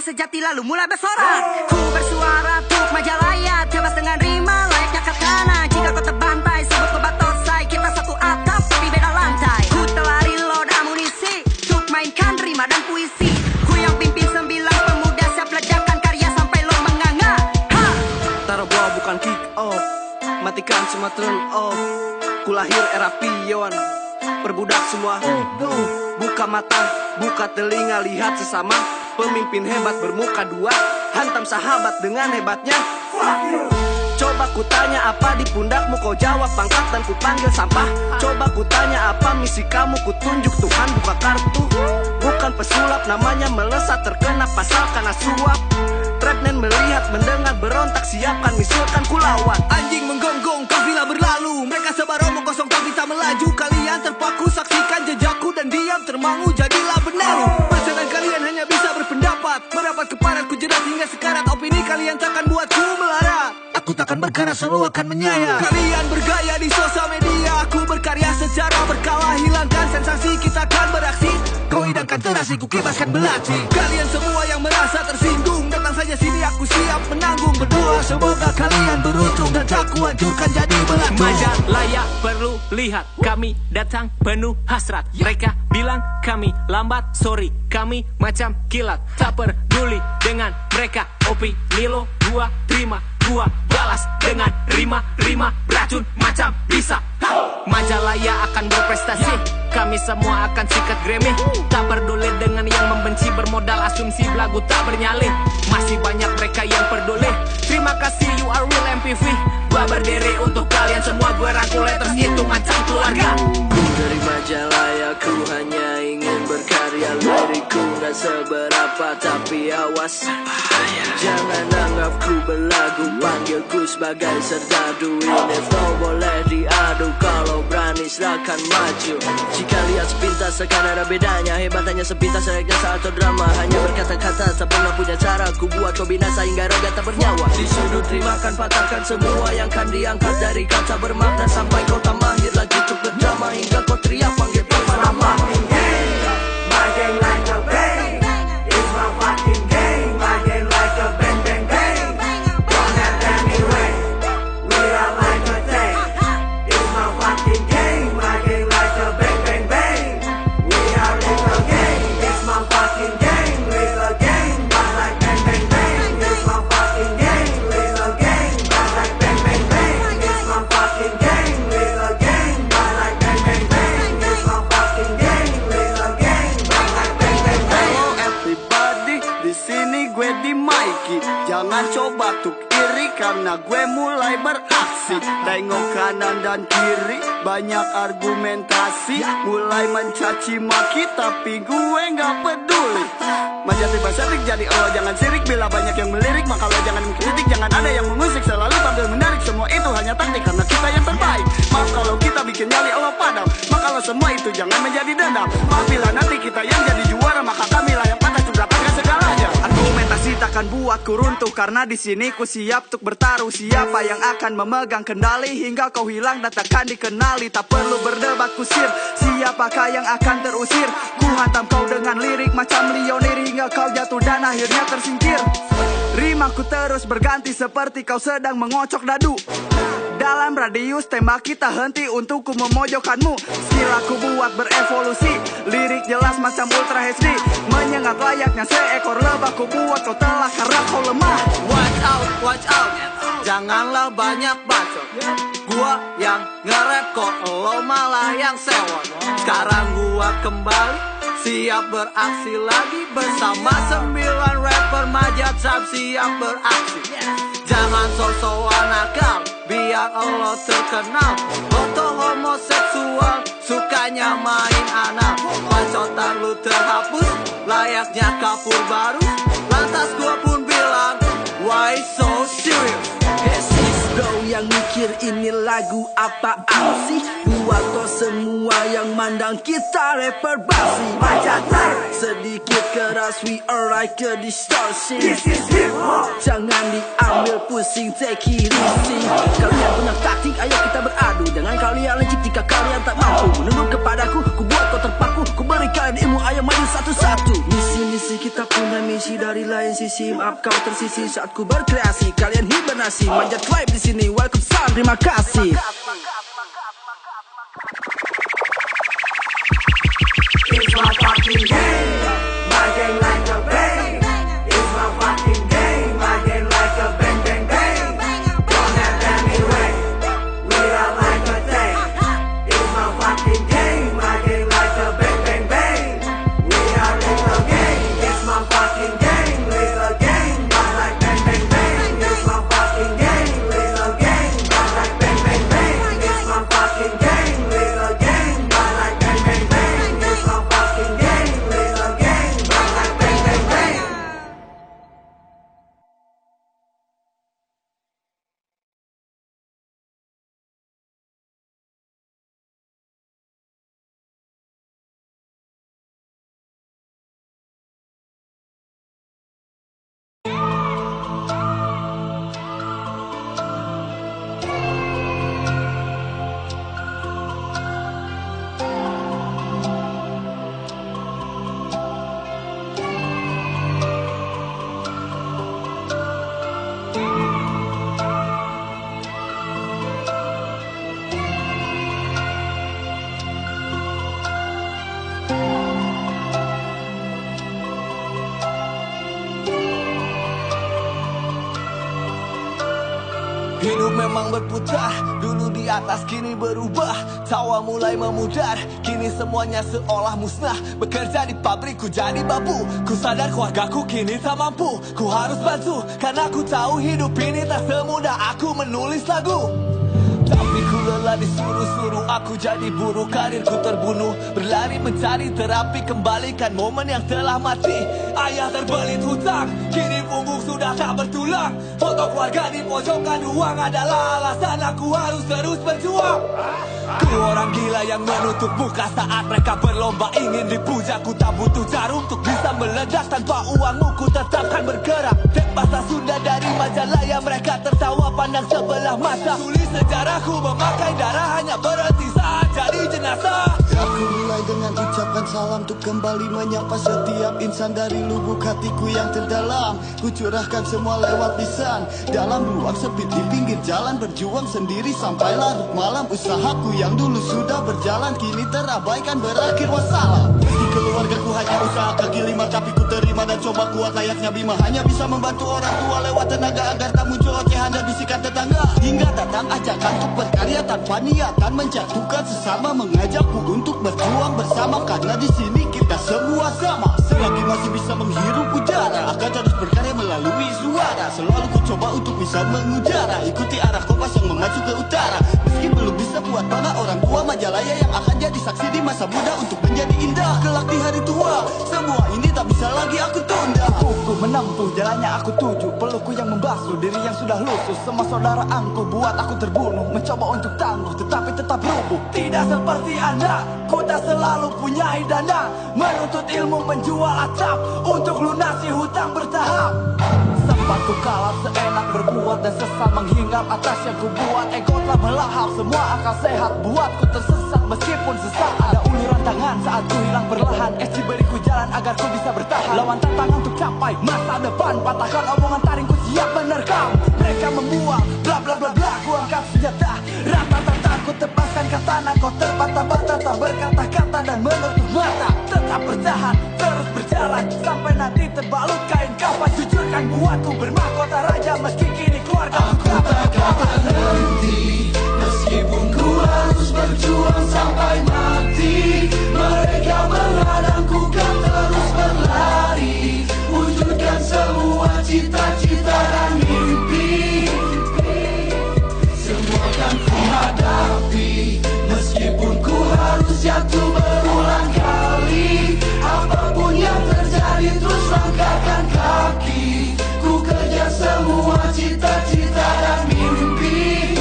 Sejati lalu mulai bersorak. Ku bersuara rima dan puisi. Ku yang pimpin 9 pemuda siap ledakan karya sampai lo menganga. Ha! Taruh bawah bukan kick off, matikan semua turn off. Ku lahir era pion, perbudak semua. Buka mata, buka telinga, lihat sesama. Pemimpin hebat bermuka dua, hantam sahabat dengan hebatnya. Coba ku tanya apa di pundakmu, kau jawab pangkat dan ku panggil sampah. Coba ku tanya apa misi kamu, ku tunjuk Tuhan buka kartu. Bukan pesulap, namanya melesat terkena pasal karena suap. Trapman melihat, mendengar, berontak, siapkan misulkan ku lawan. Anjing menggonggong, kafilah berlalu. Mereka sebar omong kosong tapi tak melaju. Kalian terpaku, saksikan jejakku dan diam termangu, jadilah benalu. Persetan kalian hanya bisa berpendapat, merapat keparat, ku jerat hingga sekarat. Opini kalian takkan buatku melarat. Aku takkan berkarya, selalu akan menyayat. Kalian bergaya di sosial media, aku berkarya secara berkala. Hilangkan sensasi, kita akan beraksi. Kau hidangkan terasi, ku kibaskan belati. Kalian semua yang merasa tersinggung, datang saja sini, aku siap menanggung. Berdoa semoga kalian beruntung dan tak ku hancurkan jadi belatung. Majalaya perlu lihat, kami datang penuh hasrat. Mereka bilang kami lambat, sorry, kami macam kilat. Tak peduli dengan mereka, opini lo gua terima, gua balas dengan rima beracun macam bisa. Majalaya akan berprestasi, kami semua akan sikat Grammy. Tak peduli dengan yang membenci, bermodal asumsi belagu tak bernyali. Masih banyak mereka yang peduli. Terima kasih, you are real MPV. Gua berdiri untuk kalian semua, gue rangkul letters itu macam keluarga. Ku dari Majalaya, ku hanya ingin berkarya. Lirikku gak seberapa tapi awas, jangan anggapku belagu, panggilku sebagai serdadu. Ini flow boleh diadu, kalau berani silakan maju. Jika lihat sepintas akan ada bedanya, hebatnya sepintas layaknya saat drama. Hanya berkata-kata tak pernah punya cara, ku buat kau binasa hingga roda tak bernyawa. Di sudut terimakan, patahkan semua yang kan diangkat dari kata bermakna. Sampai kau tak mahir lagi untuk berdrama, hingga kau teriak panggil tanpa nama. My gang like a bang, it's my fucking gang. My gang like a bang bang bang. Don't have any way, we are like a tank. It's my fucking gang. My gang like a bang bang bang. We are little gang. It's my fucking gang, little gang. But like bang bang bang. It's my fucking gang, little gang. But like bang bang bang. It's my fucking gang, little gang. But like bang bang bang. It's my fucking gang, little gang. But like bang bang bang. Hello everybody, di sini gue di Mikey. Jangan coba tuk iri karena gue mulai beraksi. Tengok kanan dan kiri, banyak argumentasi. Mulai mencaci maki tapi gue nggak peduli. Majati basarik jadi Allah jangan sirik. Bila banyak yang melirik maka lo jangan mengkritik. Jangan ada yang mengusik, selalu tampil menarik. Semua itu hanya taktik karena kita yang terbaik. Maaf kalau kita bikin nyali Allah padam, maka lo semua itu jangan menjadi dendam. Maaf bila nanti kita yang jadi juara, maka kamilah yang patah sudrahkan segalanya. Argumentasi takkan buatku runtuh karena di sini ku siap untuk bertaruh. Siapa yang akan memegang kendali hingga kau hilang dan takkan dikenali. Tak perlu berdebat kusir, siapakah yang akan terusir. Ku hantam kau dengan lirik macam Lionir hingga kau jatuh dan akhirnya tersingkir. Rimaku terus berganti seperti kau sedang mengocok dadu. Dalam radius tembak kita henti untukku memojokkanmu. Silaku buat berevolusi, lirik jelas macam Ultra HD. Menyengat layaknya seekor lebah, ku buat kau telah karena kau lemah. Watch out, janganlah banyak bacot. Gua yang nge-rap kok lo malah yang sewot. Sekarang gua kembali, siap beraksi lagi bersama 9 rapper Majatap siap beraksi. Jangan sok-sokan nakal, biar Allah terkenal. Foto homoseksual, sukanya main anal. Bacotan lu terhapus, layaknya kapur baru. Lantas gua pun bilang, why so serious? Bro yang mikir ini lagu apaan sih? Buat kau semua yang mandang kita rapper basi. Majalah sedikit keras, we are like a distortion. This is hip hop. Jangan diambil pusing, take it easy. Kalian punya taktik, ayo kita beradu. Jangan kalian licik jika kalian tak mampu. Menunduk kepadaku, ku buat kau terpaku. Ku beri kalian ilmu, ayo maju satu-satu. Misi kita punya misi dari lain sisi. Maaf kau tersisi saat ku berkreasi. Kalian hibernasi, manjat vibe di sini. Welcome sound, terima kasih. It's my fucking game. My game like a bang. It's my fucking game. My game like a bang bang bang. Don't have any way. We are like a tank. It's my fucking game. My game like a bang bang bang. We are little gang. It's my fucking game. Little gang. But like bang bang bang. It's my fucking game. Little gang. But like bang bang bang. It's my fucking game. Little gang. But like bang bang bang. It's my fucking game. Little gang. But like bang bang bang. Hidup memang berputar, dulu di atas kini berubah. Tawa mulai memudar, kini semuanya seolah musnah. Bekerja di pabrik ku jadi babu, ku sadar keluargaku kini tak mampu. Ku harus bantu, karena ku tahu hidup ini tak semudah aku menulis lagu. Tapi ku lelah disuruh-suruh, aku jadi buruh, karirku terbunuh. Berlari mencari terapi, kembalikan momen yang telah mati. Ayah terbelit hutang, kini punggung sudah tak bertulang. Foto keluarga di pojokan ruang adalah alasan aku harus terus berjuang. Ku orang gila yang menutup muka saat mereka berlomba ingin dipuja. Ku tak butuh jarum untuk bisa meledak, tanpa uangmu ku tetapkan bergerak. Dek bahasa Sunda dari majalah yang mereka tertawa pandang sebelah mata. Tulis sejarahku memakai darah, hanya berhenti saat jadi jenazah. Aku mulai dengan ucapan salam untuk kembali menyapa setiap insan dari lubuk hatiku yang terdalam. Ku curahkan semua lewat lisan, dalam ruang sepi di pinggir jalan, berjuang sendiri sampai larut malam. Usahaku yang dulu sudah berjalan kini terabaikan, berakhir wassalam. Meski keluargaku hanya usaha kaki lima, tapi ku terima dan coba kuat layaknya Bima. Hanya bisa membantu orang tua lewat tenaga agar tak muncul ocehan dan bisikan tetangga. Hingga datang ajakan untuk berkarya tanpa niatan menjatuhkan sesama, mengajakku untuk berjuang bersama, karena di sini kita semua sama. Selagi masih bisa menghirup udara, akan terus berkarya melalui suara. Selalu ku coba untuk bisa mengudara, ikuti arah kompas yang mengacu ke utara. Meski belum bisa buat bangga orang tua, Majalaya yang akan jadi saksi di masa muda untuk menjadi indah kelak di hari tua. Semua ini tak bisa lagi aku tunda. Aku menempuh jalannya aku tuju, pelukku yang membasuh diri yang sudah lusuh. Semua saudaraanku buat aku terbunuh, mencoba untuk tangguh tetapi tetap rubuh. Tidak seperti anda, ku tak selalu punya dana, menuntut ilmu menjual acap untuk lunasi hutang bertahap. Sempat ku kalah seenak berbuat dan sesat menghinggap atas yang ku buat. Ego telah melahap semua akal sehat, buatku tersesat meskipun sesaat. Ada uluran tangan saat ku hilang perlahan, Esti beriku jalan agar ku bisa bertahan. Lawan tantangan untuk capai masa depan, patahkan omongan taring ku siap menerkam. Mereka membuang bla bla bla bla, ku angkat senjata rata-rata, ku tebaskan katana. Kau terbata-bata tak berkata-kata dan menutup mata. Tetap bertahan, terus berjalan sampai nanti terbalut kain kafan. Jujurkan buatku bermahkota raja, meski kini keluarga aku takkan berhenti. Meskipun ku harus berjuang sampai mati, mereka menghadangku kan terus berlari. Wujudkan semua cita-cita dan mimpi, semua kan ku hadapi. Meskipun ku harus jatuh berulang kali, apapun yang terjadi terus langkahkan kaki. Ku kejar semua cita-cita dan mimpi,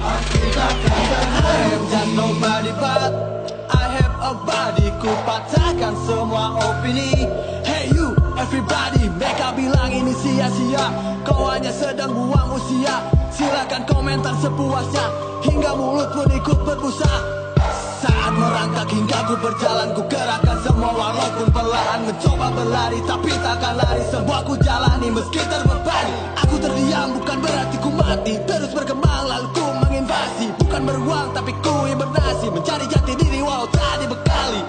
aku takkan berhenti. Just nobody but I have a body. Ku patahkan semua opini. Hey you, everybody, mereka bilang ini sia-sia. Kau hanya sedang buang usia. Silakan komentar sepuasnya, hingga mulut pun ikut berbusa. Saat merangkak hingga ku berjalan, ku gerakkan semua walaupun perlahan. Mencoba berlari tapi takkan lari, semua ku jalani meski terbebani. Aku terdiam bukan berarti ku mati, terus berkembang lalu ku menginvasi. Bukan beruang tapi ku hibernasi, mencari jati diri walau tak dibekali.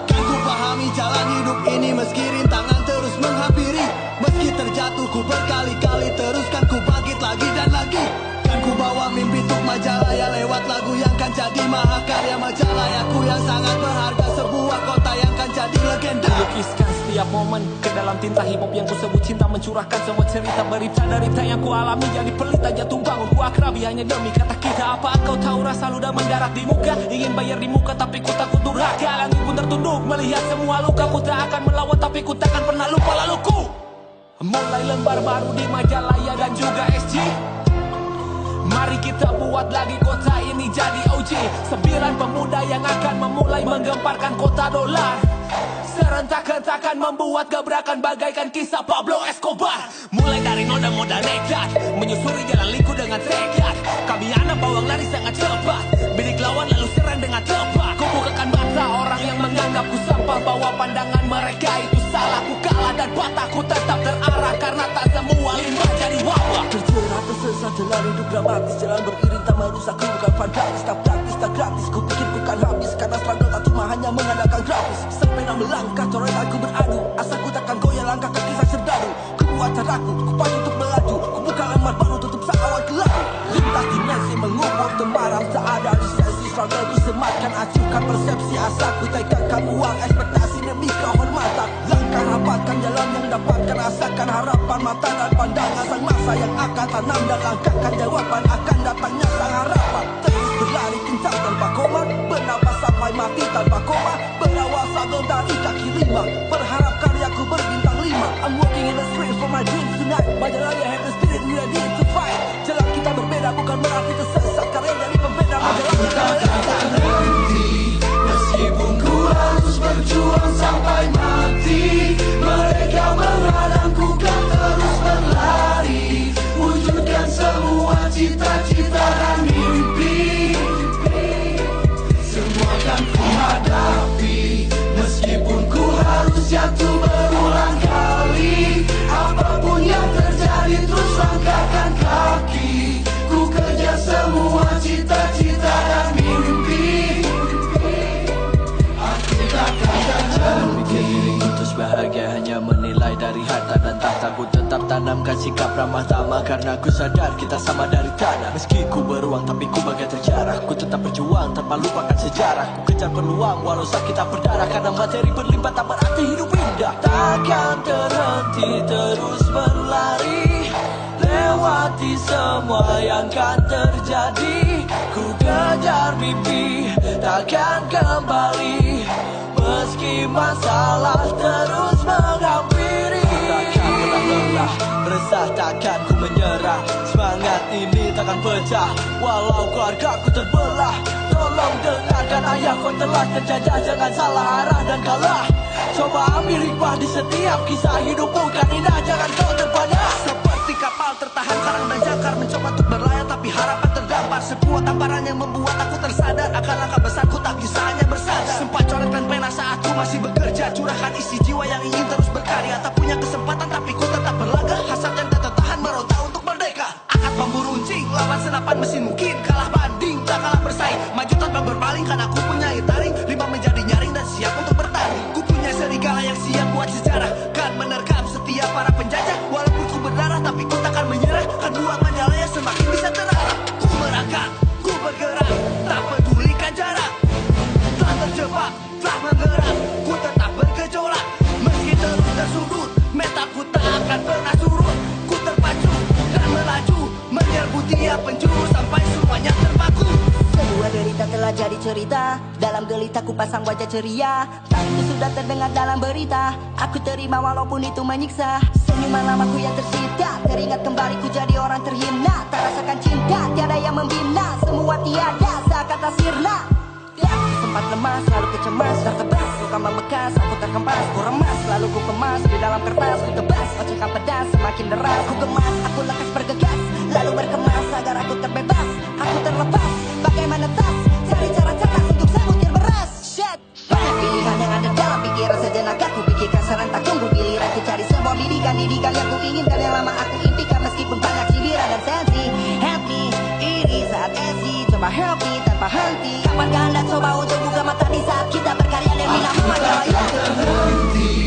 hidup ini meski rintangan terus menghampiri. Meski terjatuh ku berkali-kali teruskan ku bangkit lagi dan lagi. Kan ku bawa mimpi untuk majalah ya lewat lagu yang kan jadi mahakarya. Majalah aku yang sangat berharga, sebuah kota yang kan jadi legenda. Lukiskan setiap momen ke dalam tinta hip hop yang ku sebut cinta. Mencurahkan semua cerita berita yang ku alami. Jadi pelita jatuh bangun ku akrabi hanya demi kata kita. Apa kau tahu rasa ludah mendarat di muka? Ingin bayar di muka tapi ku takut durhaka. Langit pun tertunduk melihat semua luka. Ku tak akan melawan tapi ku takkan pernah lupa laluku. Mulai lembar baru di Majalaya dan juga SG. Mari kita buat lagi kota ini jadi OG. 9 pemuda yang akan memulai menggemparkan kota dolar. Serentak-hentakan membuat gebrakan bagaikan kisah Pablo Escobar. Mulai dari modal nekat, menyusuri jalan liku dengan tekad. Kami anak bawang lari sangat cepat, bidik lawan lalu serang dengan tepat. Ku bukakan mata orang yang menganggapku sampah, bahwa pandangan mereka itu salah. Ku kalah dan patah, ku tetap terarah karena tak semua limbah jadi wabah. Terjerat tersesat jalan hidup dramatis, jalan beriring tak merusak, ku bukan fantastis, tak praktis, tak gratis. Ku pikir ku kan habis karena struggle tak cuma hanya mengandalkan grafis. Sampai 6 langkah coret aku beradu, asa ku takkan goyah langkah kaki saya serdadu. Ku buat caraku, ku pacu untuk melaju, ku buka lembar baru tutup saat kelaku. Lintas dimensi mengubur temaram, tak ada lisensi. Struggle ku sematkan, acuhkan persepsi, asa ku tekankan uang ekspektasi demi kehormatan. Langkah rapatkan jalan yang dapatkan, rasakan harapan mata dan pandangan sang masa yang akan tanam dan langkahkan jawaban akan datangnya sang harapan. Terus berlari kencang tanpa koma, bernapas sampai mati tanpa koma, berawal struggle dari kaki lima, berharap karyaku berbintang 5. I'm walking in the street for my dreams tonight. Majalaya have the spirit, we ready to fight. Jalan kita berbeda bukan berarti tersesat, karya dari pembeda Majalaya tak berhenti. Meskipun ku harus berjuang sampai mati, mereka menghadangku kan terus berlari. Wujudkan semua cita-cita dan mimpi, semua kan ku hadapi. Meskipun ku harus jatuh berulang kali, apapun yang terjadi terus langkahkan kaki. Ku kejar semua cita-cita dan mimpi, aku takkan terjadi. Pikir diriku terus bahagia hanya menilai dari harta dan tahta. Ku tetap tanamkan sikap ramah tamah karena ku sadar kita sama dari tanah. Meski ku beruang tapi ku bagai terjarah, ku tetap berjuang tanpa lupakan sejarah. Ku kejar peluang walau sakit tak berdarah, karena materi berlimpah tak berarti hidup indah. Takkan terhenti terus berlari, lewati semua yang kan terjadi. Ku kejar mimpi takkan kembali, meski masalah terus menghampiri. Takkan pernah lelah, resah takkan ku menyerah. Semangat ini takkan pecah, walau keluarga ku terbelah. Tolong dengarkan ayah, kau telah terjajah, jangan salah arah dan kalah. Coba ambil hikmah di setiap kisah hidup, bukan indah, jangan kau terpana. Seperti kapal tertahan karang dan jangkar, mencoba untuk berlayar tapi harapan terdampar. Sebuah tamparan yang membuat aku tersadar akan langkah besarku tak bisa hanya bersandar. Sempat coretkan pena saat ku masih bekerja, curahkan isi jiwa yang ingin terus berkarya. Tak punya kesempatan tapi ku tetap berlagak, hasrat yang tak tertahan meronta untuk merdeka. Angkat bambu runcing, lawan senapan mesin mungkin kalah banding, tak kalah bersaing. Maju tanpa berpaling karena ku punya taring, 5 menjadi nyaring dan siap untuk bertanding. Ku punya serigala yang siap buat sejarah, kan menerkam setiap para penjajah. Walaupun ku berdarah tapi ku takkan menyerah, kan buang Majalaya semakin bisa terarah. Ku merangkak, ku bergerak, tak pedulikan jarak. Telah terjebak, telah menggerak, ku tetap bergejolak. Meski terus tersudut, mentalku tak akan pernah surut. Ku terpacu dan melaju, menyerbu tiap penjuru sampai semuanya terpaku. Sebuah derita telah jadi cerita, dalam gelita ku pasang wajah ceria. Tak itu sudah terdengar dalam berita, aku terima walaupun itu menyiksa. Senyuman lamaku yang tersita, teringat kembali ku jadi orang terhina. Tak rasakan cinta, tiada yang membina, semua tiada seakan tak sirna. Aku sempat lemas, lalu kecemas, dah tebas, luka membekas, aku terkempas, ku remas, lalu ku kemas, di dalam kertas ku tebas, ocekan pedas, semakin deras, ku gemas, aku lekas bergegas, lalu berkemas, agar aku terbebas, aku terlepas, bagaimana tas, cari cara-cara untuk sebutir beras. Shit. Banyak pilihan yang ada dalam pikiran sejenak, aku pikirkan serentak, tunggu giliran ku cari sebuah didikan yang ku inginkan, yang lama aku impikan, meskipun banyak cibiran dan sensi. Help me, ini saat esi, coba help me tanpa henti. Kapan anda coba untuk buka mata di saat kita berkarya dan minam Majalaya? Terhenti